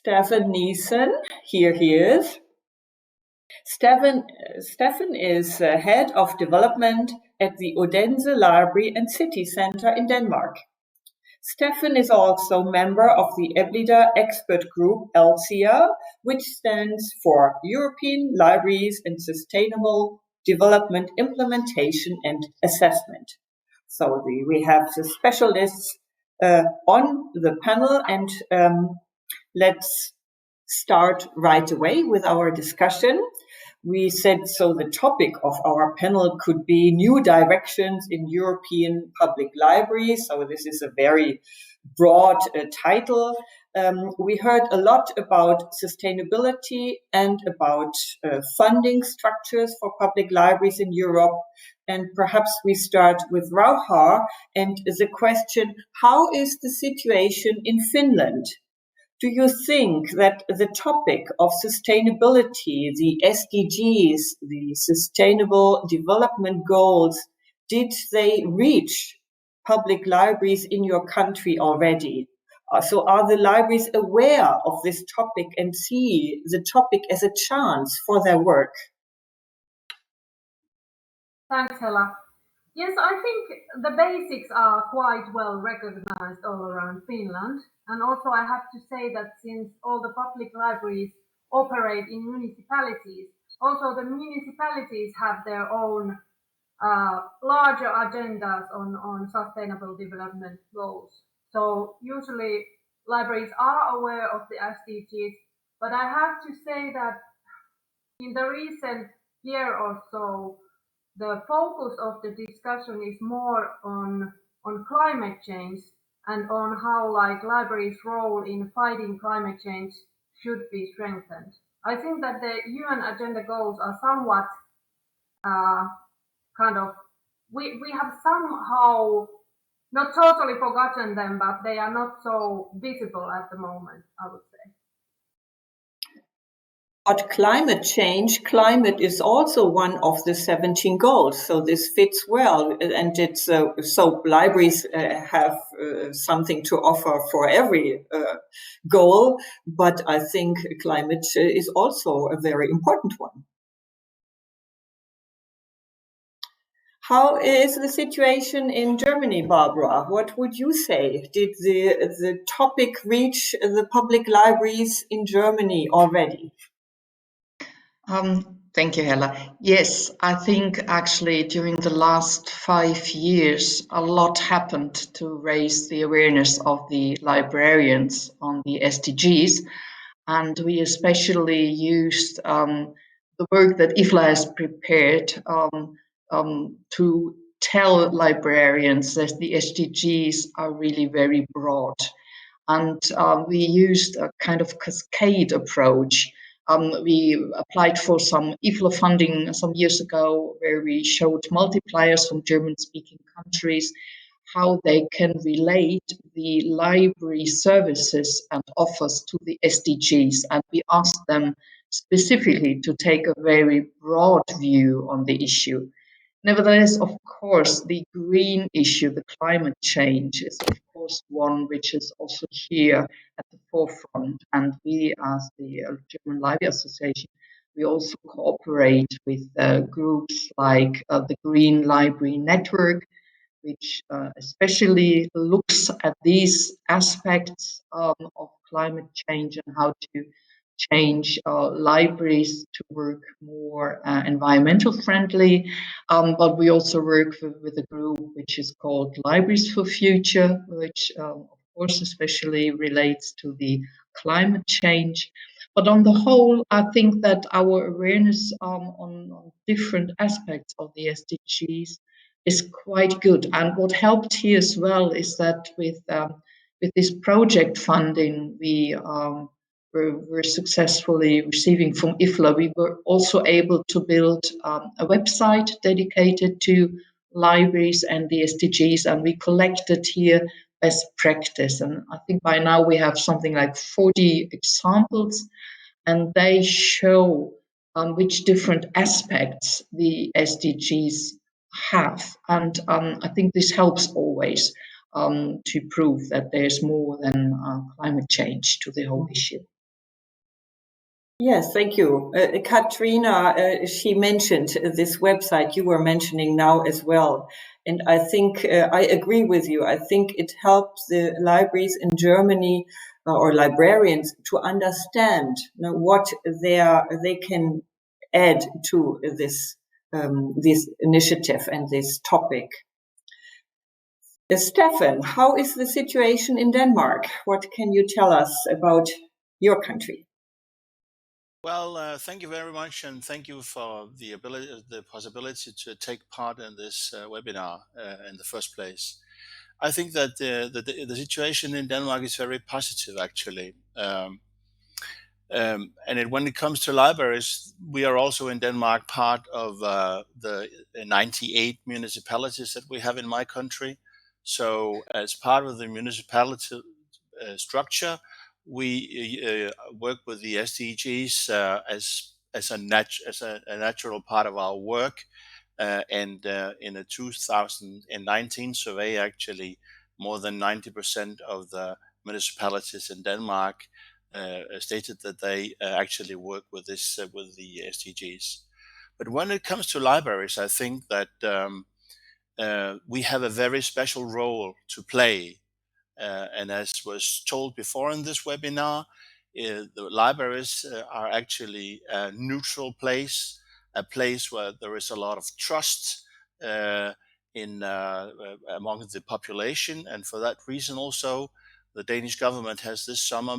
Niesen. Here he is. Stefan is head of development at the Odense Library and City Center in Denmark. Stefan is also member of the EBLIDA expert group ELSIA, which stands for European Libraries and Sustainable Development Implementation and Assessment. So we have the specialists on the panel, and let's start right away with our discussion. We said so the topic of our panel could be new directions in European public libraries. So this is a very broad title. We heard a lot about sustainability and about funding structures for public libraries in Europe. And perhaps we start with Rauha and the question, how is the situation in Finland? Do you think that the topic of sustainability, the SDGs, the Sustainable Development Goals, did they reach public libraries in your country already? So are the libraries aware of this topic and see the topic as a chance for their work? Thanks, Hella. Yes, I think the basics are quite well recognized all around Finland. And also I have to say that since all the public libraries operate in municipalities, also the municipalities have their own larger agendas on sustainable development goals. So usually libraries are aware of the SDGs, but I have to say that in the recent year or so, the focus of the discussion is more on climate change and on how like libraries' role in fighting climate change should be strengthened. I think that the UN agenda goals are somewhat kind of we have somehow not totally forgotten them, but they are not so visible at the moment, I would say. But climate is also one of the 17 goals. So this fits well, and it's so libraries have something to offer for every goal. But I think climate is also a very important one. How is the situation in Germany, Barbara? What would you say? Did the topic reach the public libraries in Germany already? Thank you, Hella. Yes, I think actually during the last 5 years, a lot happened to raise the awareness of the librarians on the SDGs. And we especially used the work that EBLIDA has prepared to tell librarians that the SDGs are really very broad. And we used a kind of cascade approach. We applied for some EBLIDA funding some years ago, where we showed multipliers from German-speaking countries how they can relate the library services and offers to the SDGs. And we asked them specifically to take a very broad view on the issue. Nevertheless, of course, the green issue, the climate change, is of course one which is also here at the forefront. And we, as the German Library Association, we also cooperate with groups like the Green Library Network, which especially looks at these aspects of climate change and how to change libraries to work more environmental friendly. But we also work with a group which is called Libraries for Future, which of course especially relates to the climate change. But on the whole, I think that our awareness on different aspects of the SDGs is quite good. And what helped here as well is that with this project funding we're successfully receiving from IFLA, we were also able to build a website dedicated to libraries and the SDGs, and we collected here best practice. And I think by now we have something like 40 examples, and they show which different aspects the SDGs have. And I think this helps always to prove that there's more than climate change to the whole issue. Yes, thank you. Katrina, she mentioned this website you were mentioning now as well. And I think I agree with you. I think it helps the libraries in Germany or librarians to understand what they can add to this initiative and this topic. Stefan, how is the situation in Denmark? What can you tell us about your country? Well, thank you very much, and thank you for the possibility to take part in this webinar in the first place. I think that the situation in Denmark is very positive, actually. When it comes to libraries, we are also in Denmark part of the 98 municipalities that we have in my country. So as part of the municipality structure, we work with the SDGs as a natural part of our work. In a 2019 survey, actually, more than 90% of the municipalities in Denmark stated that they actually work with this with the SDGs. But when it comes to libraries, I think that we have a very special role to play. And as was told before in this webinar, the libraries are actually a neutral place, a place where there is a lot of trust among the population. And for that reason also, the Danish government has this summer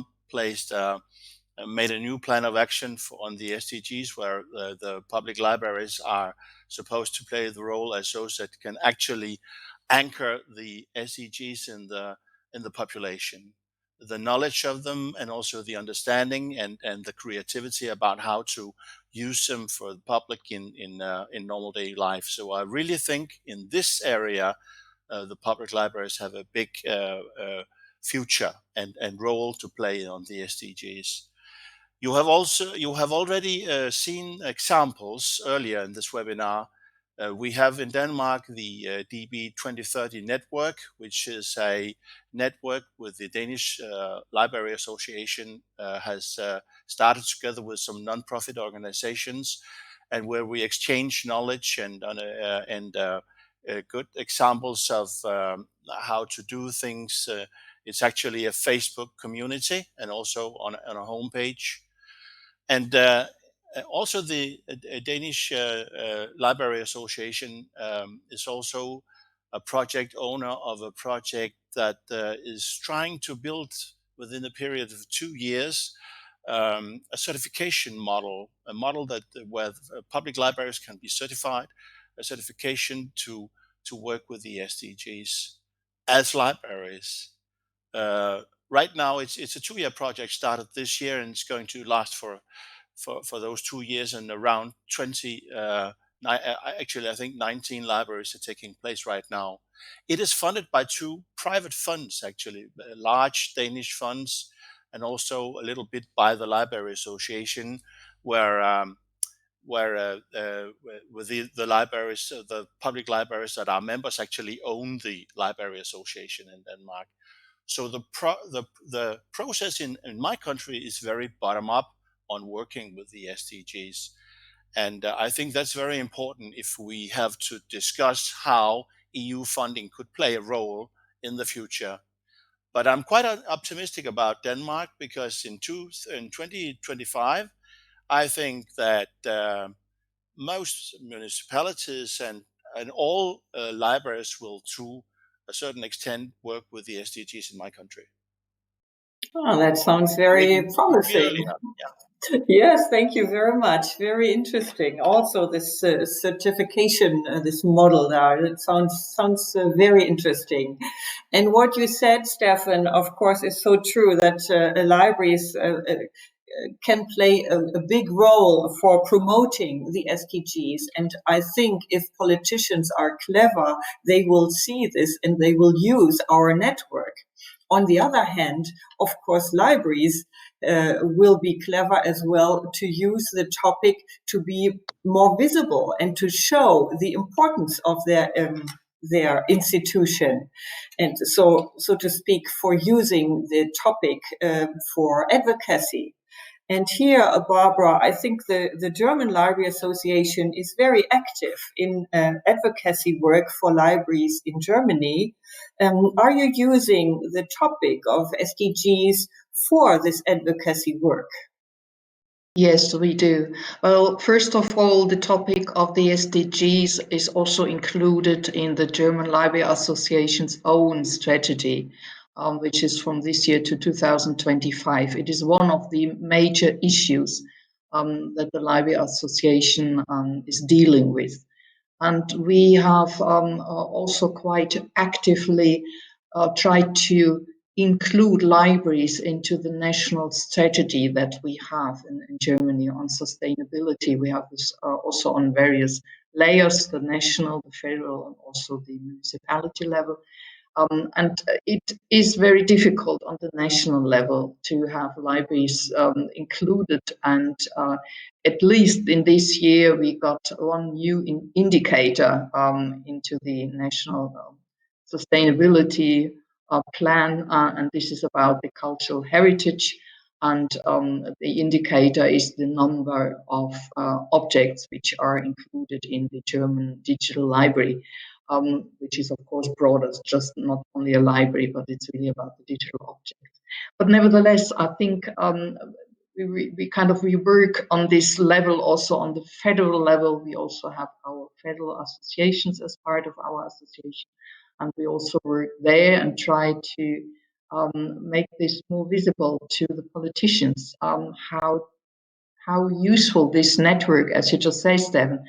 made a new plan of action on the SDGs, where the public libraries are supposed to play the role as those that can actually anchor the SDGs in the population, the knowledge of them, and also the understanding and the creativity about how to use them for the public in normal daily life. So I really think in this area, the public libraries have a big future and role to play on the SDGs. You have already seen examples earlier in this webinar. We have in Denmark the DB 2030 network, which is a network with the Danish Library Association has started together with some non-profit organizations, and where we exchange knowledge and good examples of how to do things. It's actually a Facebook community and also on a homepage. And also the Danish Library Association is also a project owner of a project that is trying to build within a period of 2 years a certification model, a model that where public libraries can be certified, a certification to work with the SDGs as libraries. Right now, it's a 2-year project started this year, and it's going to last for those 2 years, and around 20, actually I think 19 libraries are taking place right now. It is funded by 2 private funds, actually, large Danish funds, and also a little bit by the Library Association, where with the libraries, the public libraries that are members actually own the Library Association in Denmark. So the process in my country is very bottom up on working with the SDGs. And I think that's very important if we have to discuss how EU funding could play a role in the future. But I'm quite optimistic about Denmark, because in 2025, I think that most municipalities and all libraries will, to a certain extent, work with the SDGs in my country. Oh, that sounds very promising. Yeah. Yes, thank you very much. Very interesting. Also, this certification, this model there, it sounds very interesting. And what you said, Stefan, of course, is so true that libraries can play a big role for promoting the SDGs. And I think if politicians are clever, they will see this and they will use our network. On the other hand, of course, libraries will be clever as well to use the topic to be more visible and to show the importance of their institution, and so to speak, for using the topic for advocacy. And here, Barbara, I think the German Library Association is very active in advocacy work for libraries in Germany. Are you using the topic of SDGs for this advocacy work? Yes, we do. Well, first of all, the topic of the SDGs is also included in the German Library Association's own strategy, which is from this year to 2025. It is one of the major issues that the Library Association is dealing with. And we have also quite actively tried to include libraries into the national strategy that we have in Germany on sustainability. We have this also on various layers, the national, the federal, and also the municipality level. And it is very difficult on the national level to have libraries included. And at least in this year, we got one new indicator into the national sustainability plan, and this is about the cultural heritage. And the indicator is the number of objects which are included in the German digital library. which is of course broader, just not only a library, but it's really about the digital objects. But nevertheless, I think we work on this level also on the federal level. We also have our federal associations as part of our association, and we also work there and try to make this more visible to the politicians, how useful this network, as you just say, Stefan,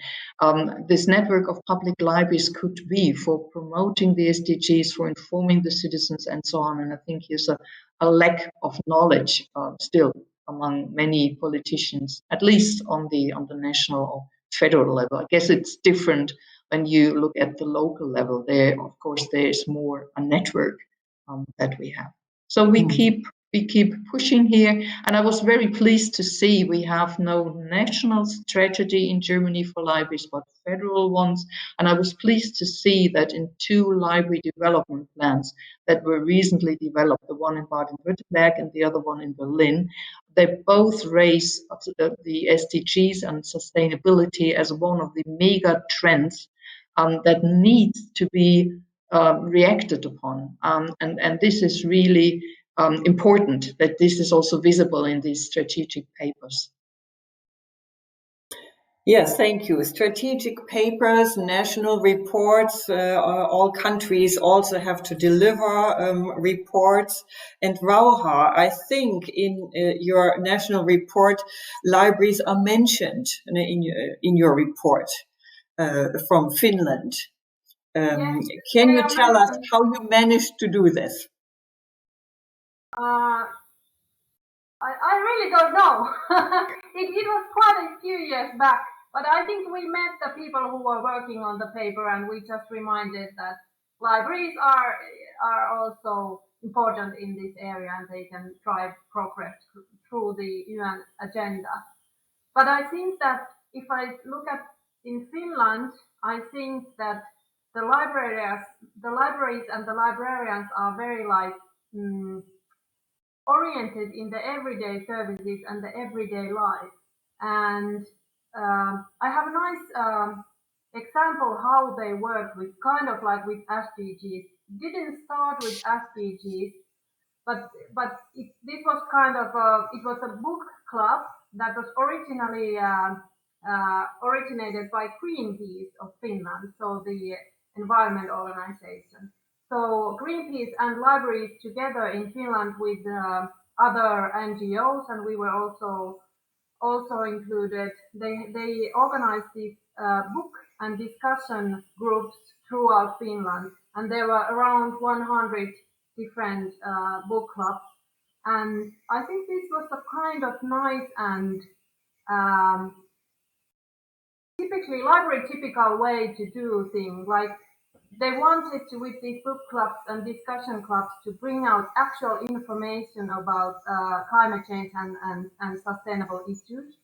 this network of public libraries could be for promoting the SDGs, for informing the citizens, and so on. And I think there's a lack of knowledge still among many politicians, at least on the national or federal level. I guess it's different when you look at the local level. There, of course, there is more a network that we have. So we keep pushing here, and I was very pleased to see we have no national strategy in Germany for libraries, but federal ones. And I was pleased to see that in 2 library development plans that were recently developed, the one in Baden-Württemberg and the other one in Berlin, they both raise the SDGs and sustainability as one of the mega trends that needs to be reacted upon. And this is really important, that this is also visible in these strategic papers. Yes, thank you. Strategic papers, national reports, all countries also have to deliver reports. And Rauha, I think in your national report, libraries are mentioned in your report from Finland. Yes, can you tell us how you managed to do this? I really don't know. It was quite a few years back, but I think we met the people who were working on the paper, and we just reminded that libraries are also important in this area, and they can drive progress through the UN agenda. But I think that if I look at in Finland, I think that the libraries and the librarians are very oriented in the everyday services and the everyday life. And I have a nice example how they work with kind of like with SDGs. Didn't start with SDGs, but this was kind of it was a book club that was originally originated by Greenpeace of Finland, so the environment organization. So Greenpeace and libraries together in Finland with other NGOs, and we were also included. They organized these book and discussion groups throughout Finland, and there were around 100 different book clubs. And I think this was a kind of nice and typical way to do things. Like they wanted to, with these book clubs and discussion clubs, to bring out actual information about climate change and sustainable issues.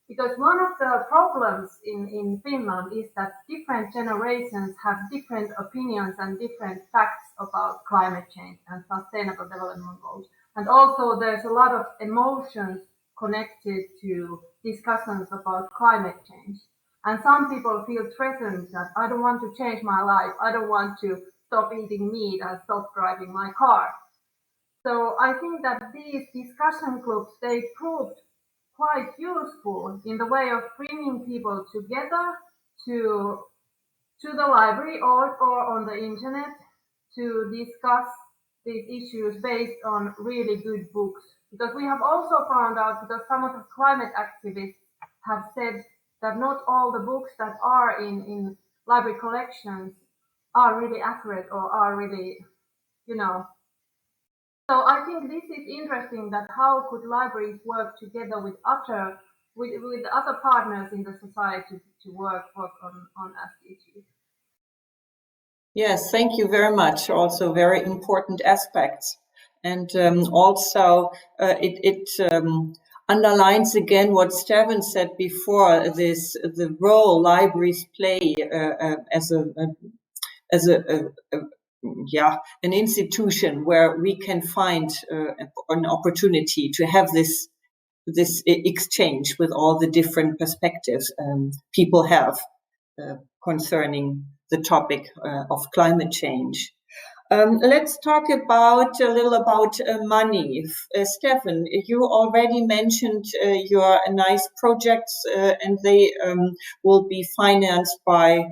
Because one of the problems in Finland is that different generations have different opinions and different facts about climate change and sustainable development goals. And also there's a lot of emotions connected to discussions about climate change. And some people feel threatened that I don't want to change my life. I don't want to stop eating meat and stop driving my car. So I think that these discussion groups, they proved quite useful in the way of bringing people together to the library or on the internet to discuss these issues based on really good books. Because we have also found out, because some of the climate activists have said that not all the books that are in library collections are really accurate or are really, So I think this is interesting, that how could libraries work together with other partners in the society to work on SDGs. Yes, thank you very much. Also very important aspects. And also it underlines again what Stefan said before, the role libraries play as an institution where we can find an opportunity to have this exchange with all the different perspectives people have concerning the topic of climate change. Let's talk a little about money. Stefan, you already mentioned your nice projects, and they will be financed by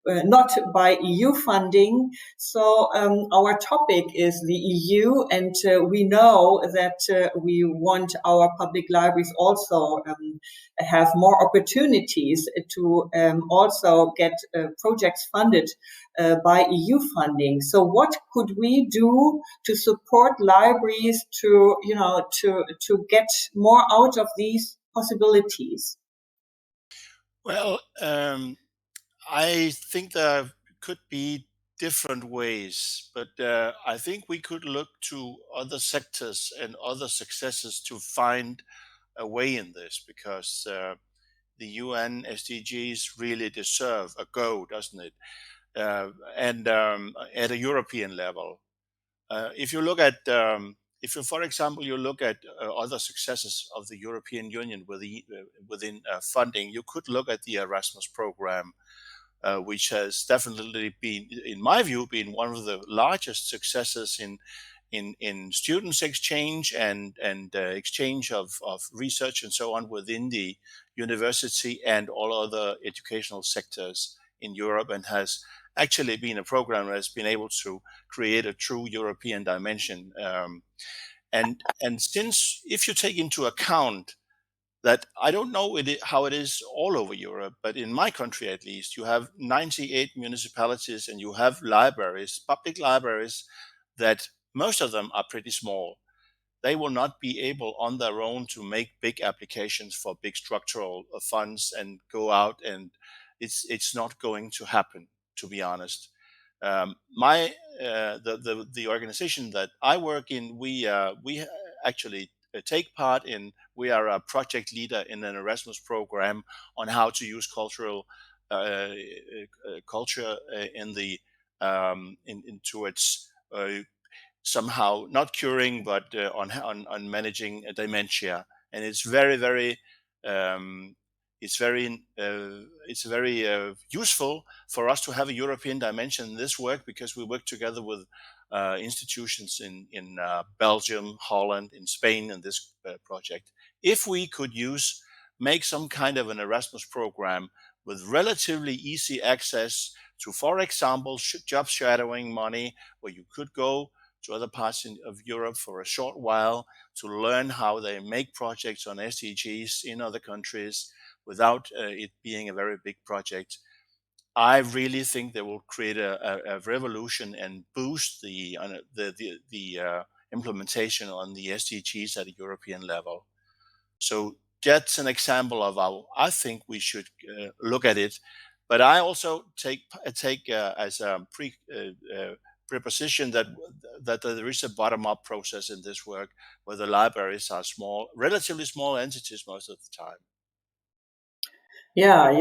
not by EU funding. So our topic is the EU, and we know that we want our public libraries also have more opportunities to also get projects funded by EU funding. So what could we do to support libraries to get more out of these possibilities? Well, I think there could be different ways, but I think we could look to other sectors and other successes to find a way in this, because the UN SDGs really deserve a go, doesn't it? And at a European level. If you look at, for example, you look at other successes of the European Union within funding, you could look at the Erasmus program, which has definitely been, in my view, been one of the largest successes in students exchange and exchange of research and so on within the university and all other educational sectors in Europe, and has actually been a program that has been able to create a true European dimension. And since, if you take into account that, I don't know how it is all over Europe, but in my country at least, you have 98 municipalities and you have libraries, public libraries, that most of them are pretty small. They will not be able on their own to make big applications for big structural funds and go out, and it's not going to happen, to be honest. The organization that I work in, we actually take part in. We are a project leader in an Erasmus program on how to use culture in the towards somehow not curing, but on managing dementia, and it's very useful for us to have a European dimension in this work, because we work together with institutions in Belgium, Holland, in Spain in this project. If we could make some kind of an Erasmus program with relatively easy access to, for example, job shadowing money, where you could go to other parts of Europe for a short while to learn how they make projects on SDGs in other countries without it being a very big project, I really think they will create a revolution and boost the implementation on the SDGs at a European level. So that's an example of how I think we should look at it. But I also take as a preposition that there is a bottom-up process in this work, where the libraries are relatively small entities most of the time. Yeah,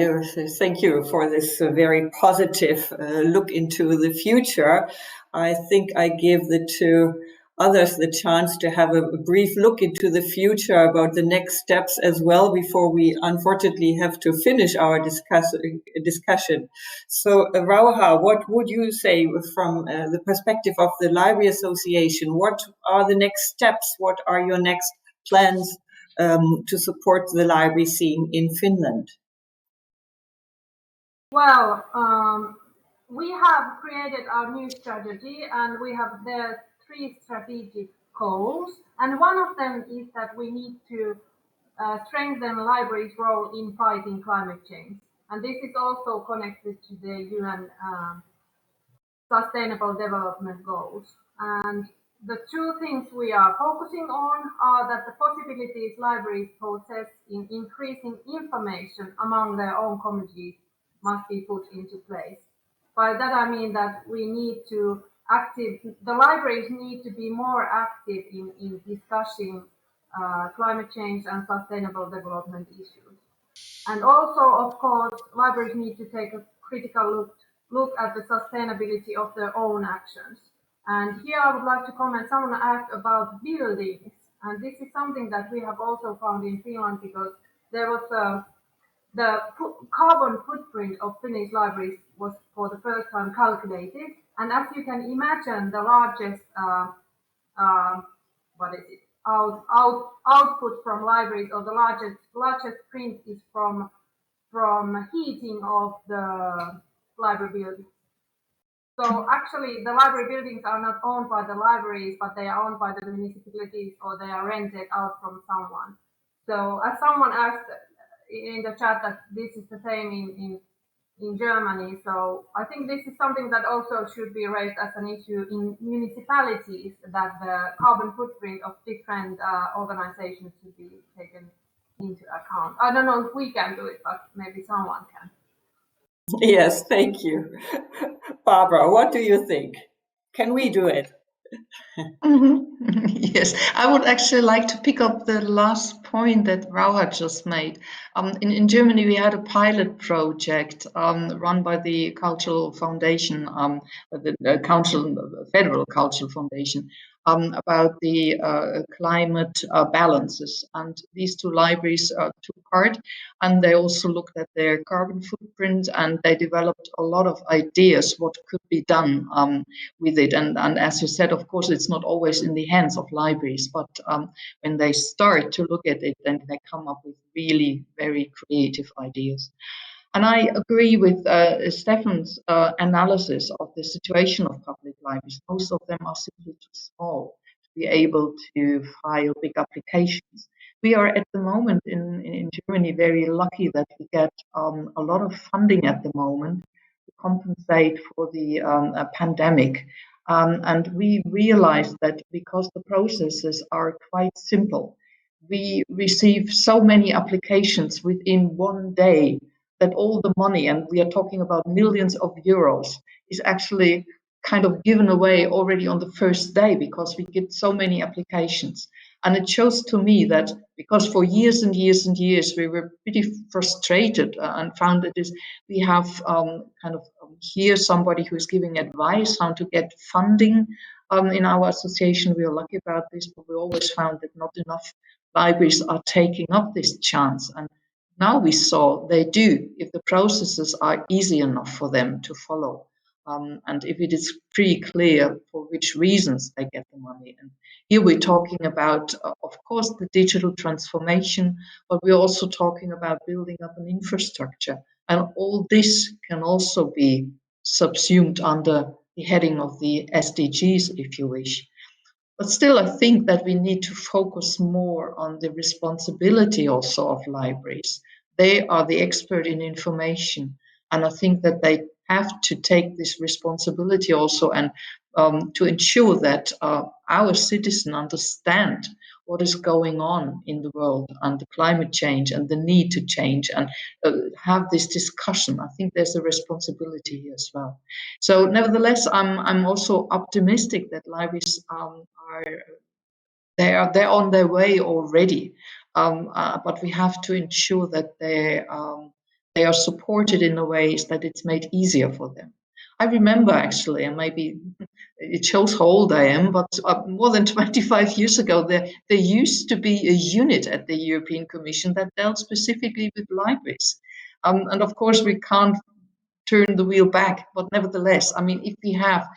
thank you for this very positive look into the future. I think I give the two others the chance to have a brief look into the future about the next steps as well, before we unfortunately have to finish our discussion. So, Rauha, what would you say from the perspective of the Library Association? What are the next steps? What are your next plans to support the library scene in Finland? Well, we have created our new strategy, and we have there 3 strategic goals. And one of them is that we need to strengthen libraries' role in fighting climate change. And this is also connected to the UN Sustainable Development Goals. And the 2 things we are focusing on are that the possibilities libraries possess in increasing information among their own communities must be put into place. By that I mean that we need to the libraries need to be more active in discussing climate change and sustainable development issues. And also, of course, libraries need to take a critical look at the sustainability of their own actions. And here I would like to comment, someone asked about buildings. And this is something that we have also found in Finland, because there was the carbon footprint of Finnish libraries was for the first time calculated. And as you can imagine, the largest output from libraries, or the largest print is from heating of the library buildings. So actually, the library buildings are not owned by the libraries, but they are owned by the municipalities, or they are rented out from someone. So as someone asked in the chat, that this is the same in Germany. So I think this is something that also should be raised as an issue in municipalities, that the carbon footprint of different organizations should be taken into account. I don't know if we can do it, but maybe someone can. Yes, thank you. Barbara, what do you think? Can we do it? Yes, I would actually like to pick up the last point that Rauha just made. In Germany, we had a pilot project run by the Cultural Foundation, the Federal Cultural Foundation, about the climate balances. And these two libraries took part, and they also looked at their carbon footprint, and they developed a lot of ideas what could be done with it. And as you said, of course, it's not always in the hands of libraries, but when they start to look at it, then they come up with really very creative ideas. And I agree with Stefan's analysis of the situation of public libraries. Most of them are simply too small to be able to file big applications. We are at the moment in Germany very lucky that we get a lot of funding at the moment to compensate for the pandemic. And we realized that because the processes are quite simple, we receive so many applications within one day that all the money, and we are talking about millions of euros, is actually kind of given away already on the first day, because we get so many applications. And it shows to me that because for years and years and years we were pretty frustrated and found that we have here somebody who is giving advice how to get funding in our association. We are lucky about this, but we always found that not enough libraries are taking up this chance. And now we saw they do, if the processes are easy enough for them to follow. And if it is pretty clear for which reasons they get the money. And here we're talking about, of course, the digital transformation, but we're also talking about building up an infrastructure. And all this can also be subsumed under the heading of the SDGs, if you wish. But still, I think that we need to focus more on the responsibility also of libraries. They are the expert in information, and I think that they have to take this responsibility also, and to ensure that our citizens understand what is going on in the world and the climate change and the need to change, and have this discussion. I think there's a responsibility here as well. So nevertheless, I'm also optimistic that libraries they're on their way already, but we have to ensure that they are supported in the ways that it's made easier for them. I remember actually, and maybe it shows how old I am, but more than 25 years ago, there used to be a unit at the European Commission that dealt specifically with libraries. And of course, we can't turn the wheel back, but nevertheless, I mean, if we have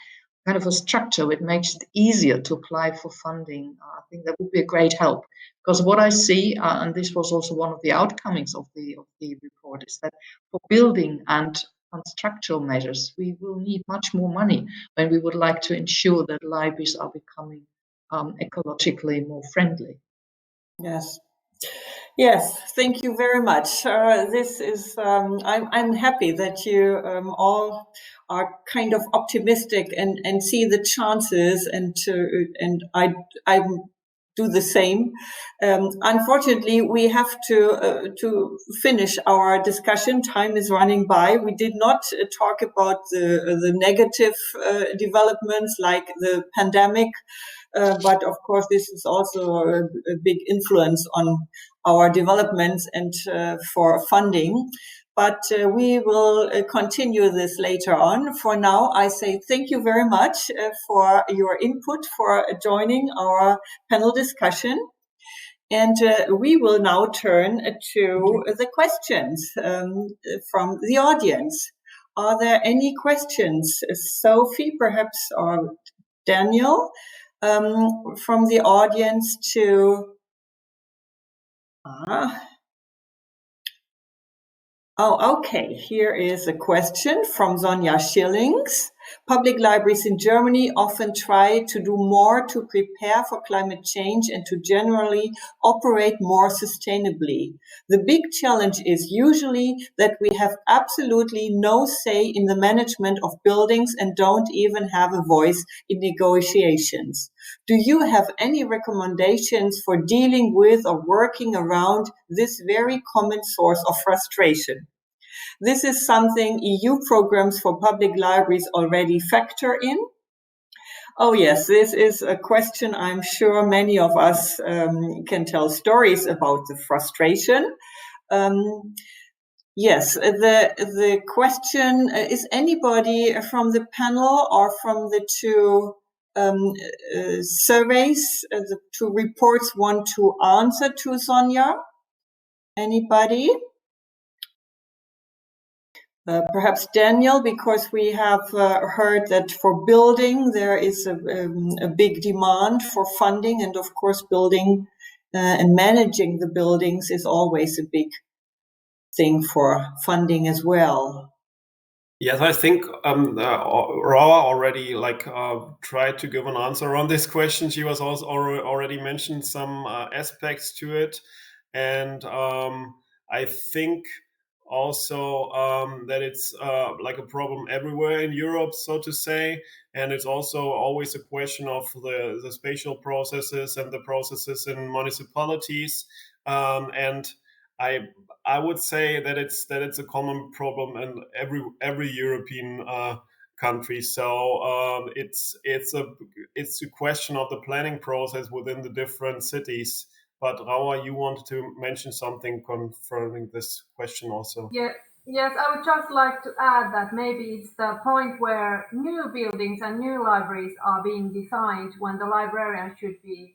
kind of a structure which makes it easier to apply for funding, I think that would be a great help. Because what I see, and this was also one of the outcomes of the report, is that for building and structural measures, we will need much more money when we would like to ensure that libraries are becoming ecologically more friendly. Yes. Yes, thank you very much. This is, I'm happy that you all are kind of optimistic and see the chances, and I do the same. Unfortunately, we have to finish our discussion. Time is running by. We did not talk about the negative developments like the pandemic, but of course, this is also a big influence on our developments and for funding. But we will continue this later on. For now, I say thank you very much for your input, for joining our panel discussion. And we will now turn to the questions from the audience. Are there any questions? Sophie, perhaps, or Daniel, from the audience to... Oh, okay. Here is a question from Sonja Schillings. Public libraries in Germany often try to do more to prepare for climate change and to generally operate more sustainably. The big challenge is usually that we have absolutely no say in the management of buildings and don't even have a voice in negotiations. Do you have any recommendations for dealing with or working around this very common source of frustration? This is something EU programs for public libraries already factor in. Oh yes, this is a question I'm sure many of us can tell stories about the frustration. Yes, the question, is anybody from the panel or from the two surveys, the two reports want to answer to Sonja? Anybody? Perhaps Daniel, because we have heard that for building there is a big demand for funding, and of course building and managing the buildings is always a big thing for funding as well. Yes, I think Rawa already tried to give an answer on this question. She was also already mentioned some aspects to it, and I think also that it's like a problem everywhere in Europe, so to say, and it's also always a question of the spatial processes and the processes in municipalities, and I would say that it's a common problem in every European country. So it's a question of the planning process within the different cities. But Rawa, you wanted to mention something concerning this question also. Yeah. Yes, I would just like to add that maybe it's the point where new buildings and new libraries are being designed when the librarian should be,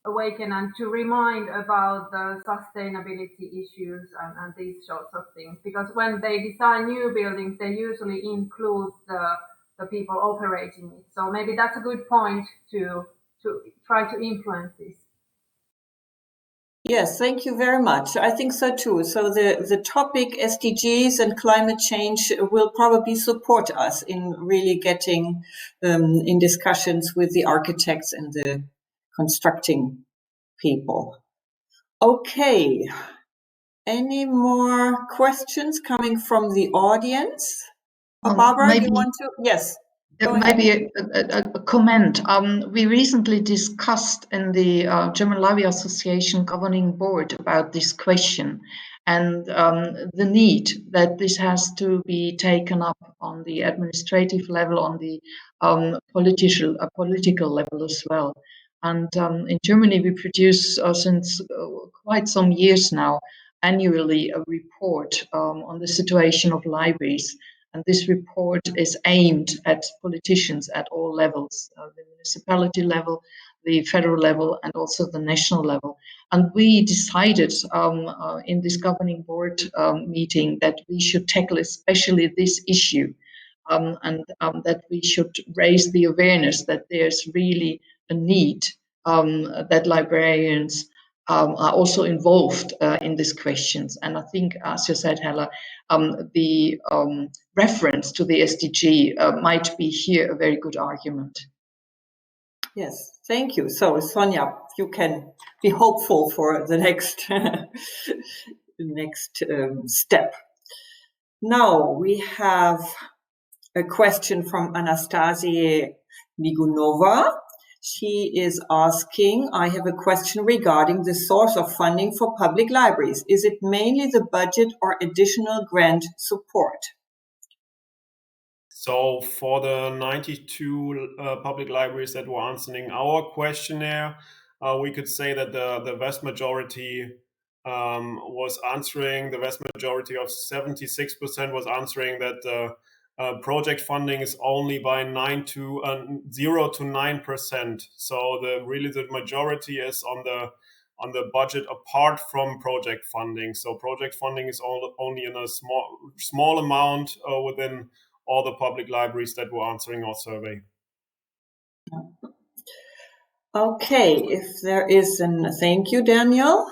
awaken and to remind about the sustainability issues and these sorts of things. Because when they design new buildings, they usually include the people operating it. So maybe that's a good point to try to influence this. Yes, thank you very much. I think so too. So the topic SDGs and climate change will probably support us in really getting in discussions with the architects and the constructing people. Okay. Any more questions coming from the audience? Barbara, maybe, you want to? Yes. Maybe a comment. We recently discussed in the German Library Association governing board about this question and the need that this has to be taken up on the administrative level, on the political level as well. And in Germany, we produce since quite some years now annually a report on the situation of libraries. And this report is aimed at politicians at all levels, the municipality level, the federal level, and also the national level. And we decided in this governing board meeting that we should tackle especially this issue and that we should raise the awareness that there's really a need that librarians are also involved in these questions. And I think, as you said, Hella, the reference to the SDG might be here a very good argument. Yes, thank you. So, Sonja, you can be hopeful for the next step. Now we have a question from Anastasia Migunova. She is asking, I have a question regarding the source of funding for public libraries. Is it mainly the budget or additional grant support? So for the 92 public libraries that were answering our questionnaire, we could say that the vast majority was answering, the vast majority of 76% was answering that project funding is only by 0 to 9%. So the majority is on the budget apart from project funding. So project funding is only in a small amount within all the public libraries that were answering our survey. Okay, if there is thank you, Daniel.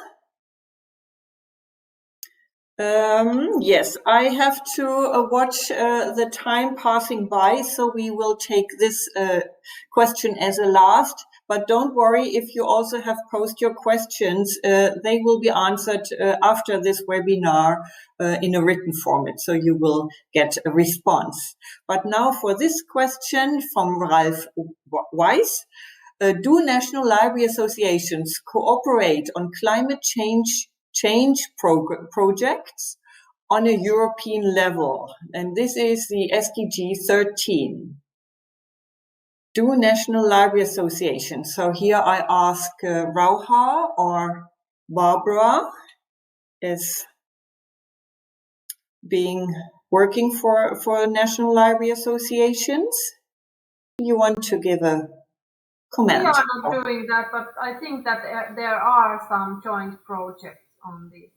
Yes, I have to watch the time passing by, so we will take this question as a last. But don't worry, if you also have posed your questions, they will be answered after this webinar in a written format, so you will get a response. But now for this question from Ralph Weiss. Do national library associations cooperate on climate change projects on a European level? And this is the SDG 13. Do national library associations? So here I ask Rauha or Barbara as working for national library associations. Do you want to give a comment? We are not doing that, but I think that there are some joint projects on this.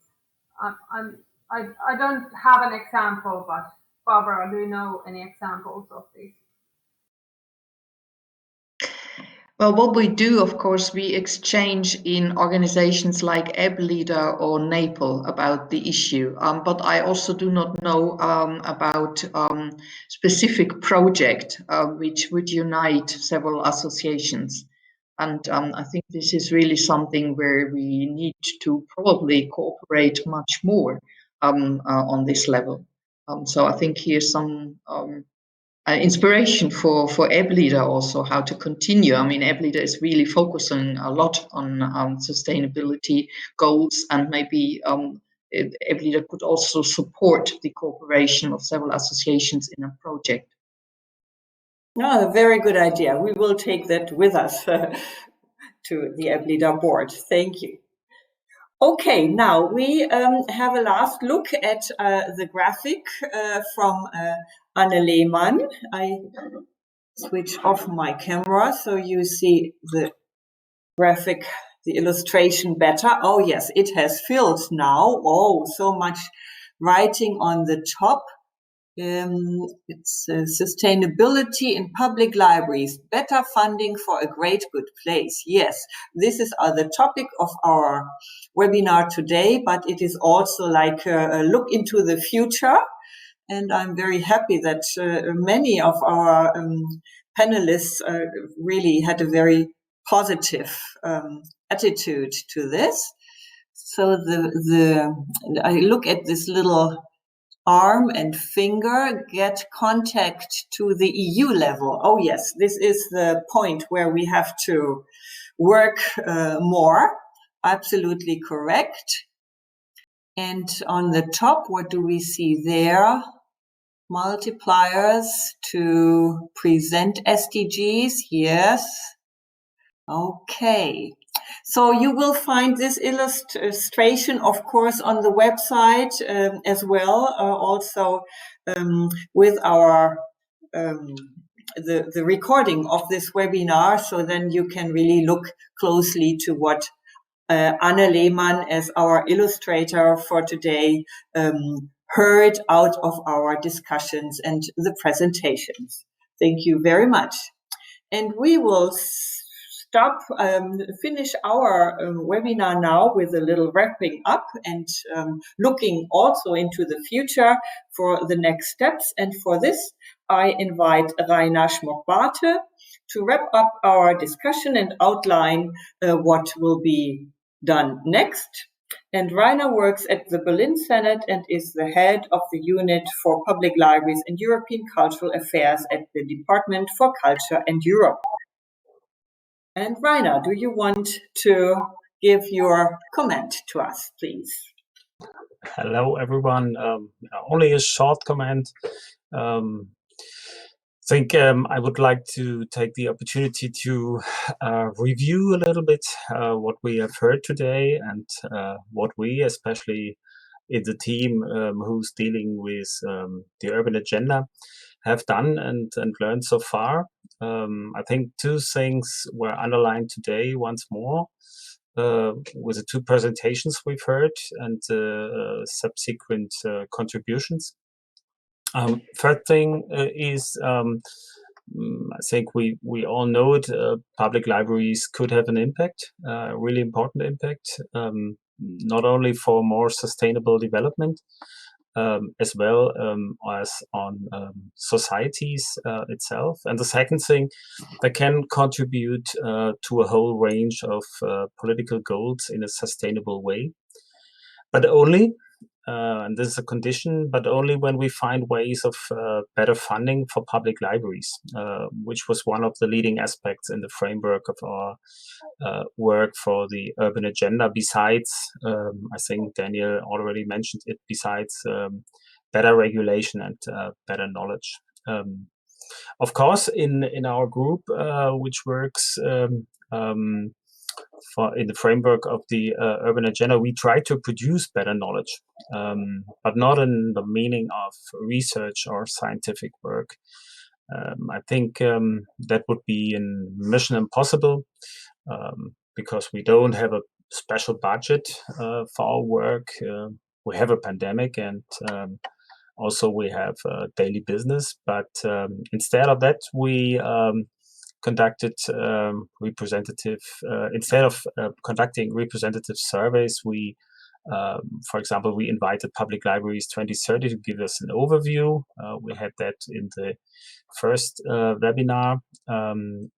I don't have an example, but Barbara, do you know any examples of this? Well, what we do, of course, we exchange in organizations like EBLIDA or NAPLE about the issue. But I also do not know about specific project which would unite several associations. And I think this is really something where we need to probably cooperate much more on this level. So I think here's some inspiration for EBLIDA also, how to continue. I mean, EBLIDA is really focusing a lot on sustainability goals, and maybe EBLIDA could also support the cooperation of several associations in a project. Oh, a very good idea. We will take that with us to the EBLIDA board. Thank you. Okay, now we have a last look at the graphic from Anne Lehmann. I switch off my camera so you see the graphic, the illustration better. Oh yes, it has filled now. Oh, so much writing on the top. It's sustainability in public libraries, better funding for a great good place. Yes, this is the topic of our webinar today, but it is also like a look into the future. And I'm very happy that many of our panelists really had a very positive attitude to this. So I look at this little arm and finger, get contact to the EU level. Oh yes, this is the point where we have to work more. Absolutely correct. And on the top, what do we see there? Multipliers to present SDGs. Yes. Okay. So you will find this illustration, of course, on the website as well, also with our the recording of this webinar. So then you can really look closely to what Anne Lehmann, as our illustrator for today, heard out of our discussions and the presentations. Thank you very much. And we will finish our webinar now with a little wrapping up and looking also into the future for the next steps. And for this, I invite Rainer Schmock-Barthe to wrap up our discussion and outline what will be done next. And Rainer works at the Berlin Senate and is the head of the unit for public libraries and European cultural affairs at the Department for Culture and Europe. And Rainer, do you want to give your comment to us, please? Hello, everyone. Only a short comment. I think I would like to take the opportunity to review a little bit what we have heard today and what we, especially in the team who's dealing with the urban agenda, have done and learned so far. I think two things were underlined today once more with the two presentations we've heard and subsequent contributions. Third thing is, I think we all know it, public libraries could have an impact, really important impact, not only for more sustainable development, as well as on societies itself. And the second thing, they can contribute to a whole range of political goals in a sustainable way, but only, and this is a condition, but only when we find ways of better funding for public libraries, which was one of the leading aspects in the framework of our work for the urban agenda. Besides, I think Daniel already mentioned it, besides better regulation and better knowledge. Of course, in our group, which works in the framework of the urban agenda, we try to produce better knowledge, but not in the meaning of research or scientific work. I think that would be a mission impossible, because we don't have a special budget for our work. We have a pandemic, and also we have daily business, but instead of that, we conducted instead of conducting representative surveys, we, for example, we invited Public Libraries 2030 to give us an overview. We had that in the first webinar.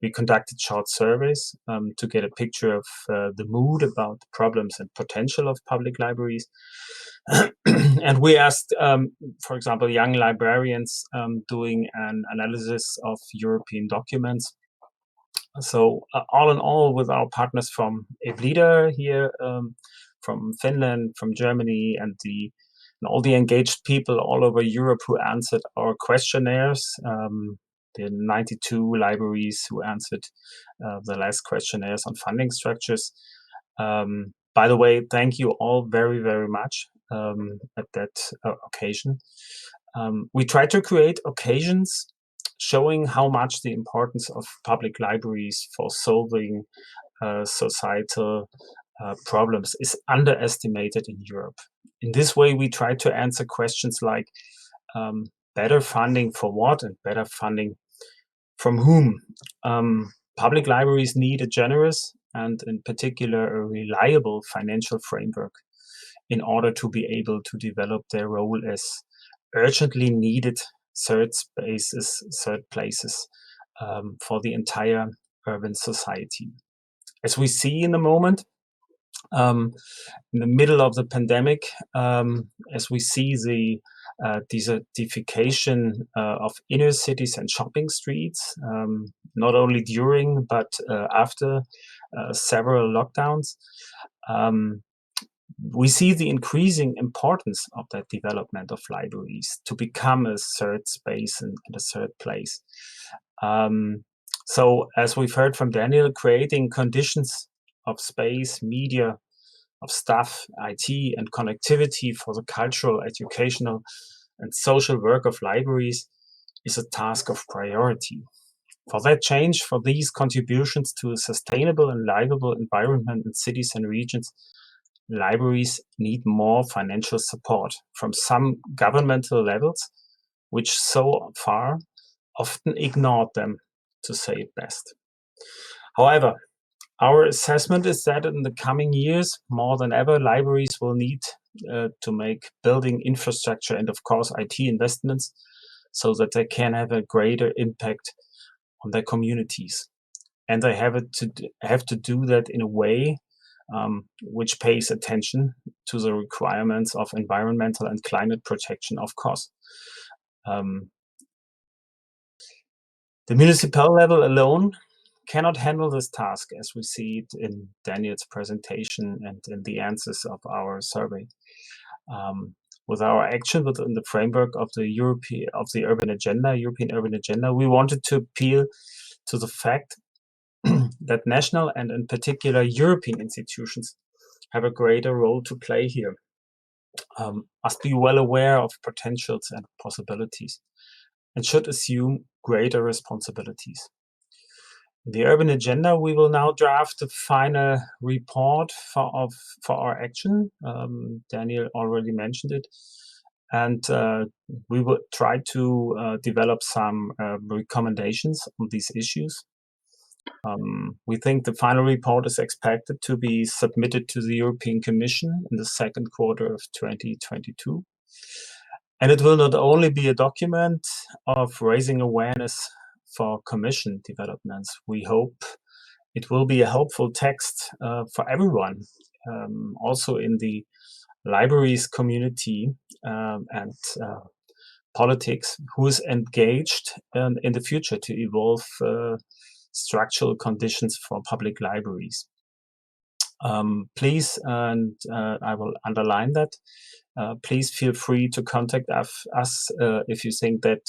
We conducted short surveys to get a picture of the mood about the problems and potential of public libraries. And we asked, for example, young librarians doing an analysis of European documents. So all in all, with our partners from EBLIDA here, from Finland, from Germany, and all the engaged people all over Europe who answered our questionnaires, the 92 libraries who answered the last questionnaires on funding structures. By the way, thank you all very, very much at that occasion. We try to create occasions showing how much the importance of public libraries for solving societal problems is underestimated in Europe. In this way, we try to answer questions like better funding for what and better funding from whom. Public libraries need a generous and in particular a reliable financial framework in order to be able to develop their role as urgently needed third spaces, third places for the entire urban society. As we see in the moment, in the middle of the pandemic, as we see the desertification of inner cities and shopping streets, not only during but after several lockdowns, we see the increasing importance of that development of libraries to become a third space and a third place. So as we've heard from Daniel, creating conditions of space, media, of staff, IT, and connectivity for the cultural, educational, and social work of libraries is a task of priority. For that change, for these contributions to a sustainable and livable environment in cities and regions, libraries need more financial support from some governmental levels, which so far often ignored them, to say it best. However, our assessment is that in the coming years, more than ever, libraries will need to make building infrastructure and, of course, IT investments so that they can have a greater impact on their communities. And they have to do that in a way which pays attention to the requirements of environmental and climate protection, of course. The municipal level alone cannot handle this task, as we see it in Daniel's presentation and in the answers of our survey. With our action within the framework of the European urban agenda, we wanted to appeal to the fact that national and in particular European institutions have a greater role to play here, must be well aware of potentials and possibilities. and should assume greater responsibilities. In the urban agenda, we will now draft the final report for our action. Daniel already mentioned it. And we will try to develop some recommendations on these issues. We think the final report is expected to be submitted to the European Commission in the second quarter of 2022. And it will not only be a document of raising awareness for Commission developments. We hope it will be a helpful text for everyone, also in the libraries community and politics, who is engaged in the future to evolve structural conditions for public libraries. Please, and I will underline that, please feel free to contact us if you think that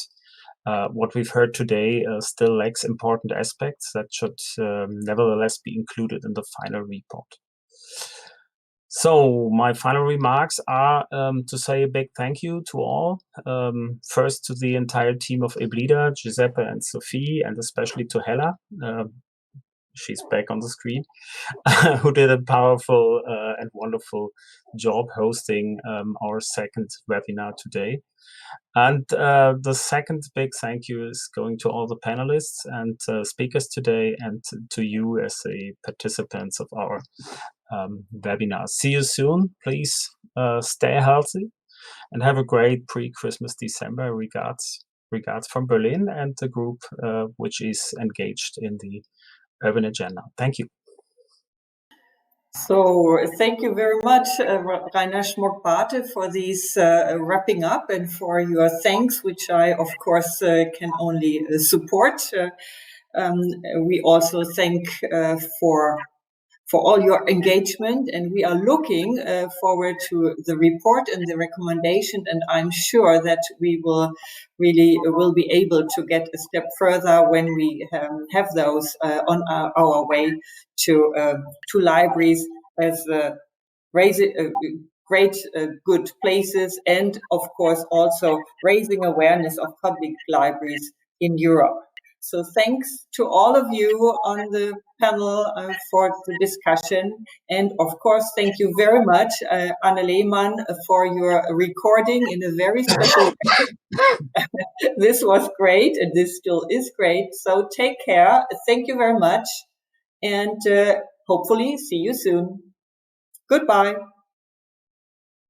what we've heard today still lacks important aspects that should nevertheless be included in the final report. So my final remarks are to say a big thank you to all. First to the entire team of EBLIDA, Giuseppe and Sophie, and especially to Hella. She's back on the screen, who did a powerful and wonderful job hosting our second webinar today. And the second big thank you is going to all the panelists and speakers today, and to you as the participants of our webinar. See you soon. Please stay healthy and have a great pre-Christmas December. Regards from Berlin and the group which is engaged in the urban agenda. Thank you. So thank you very much, Rainer Schmuck-Barthe, for these wrapping up and for your thanks, which I, of course, can only support. We also thank for all your engagement, and we are looking forward to the report and the recommendation, and I'm sure that we will be able to get a step further when we have those on our way to libraries as great good places, and of course also raising awareness of public libraries in Europe. So thanks to all of you on the panel for the discussion. And of course, thank you very much, Anne Lehmann, for your recording in a very special way. This was great, and this still is great. So take care. Thank you very much. And hopefully see you soon. Goodbye.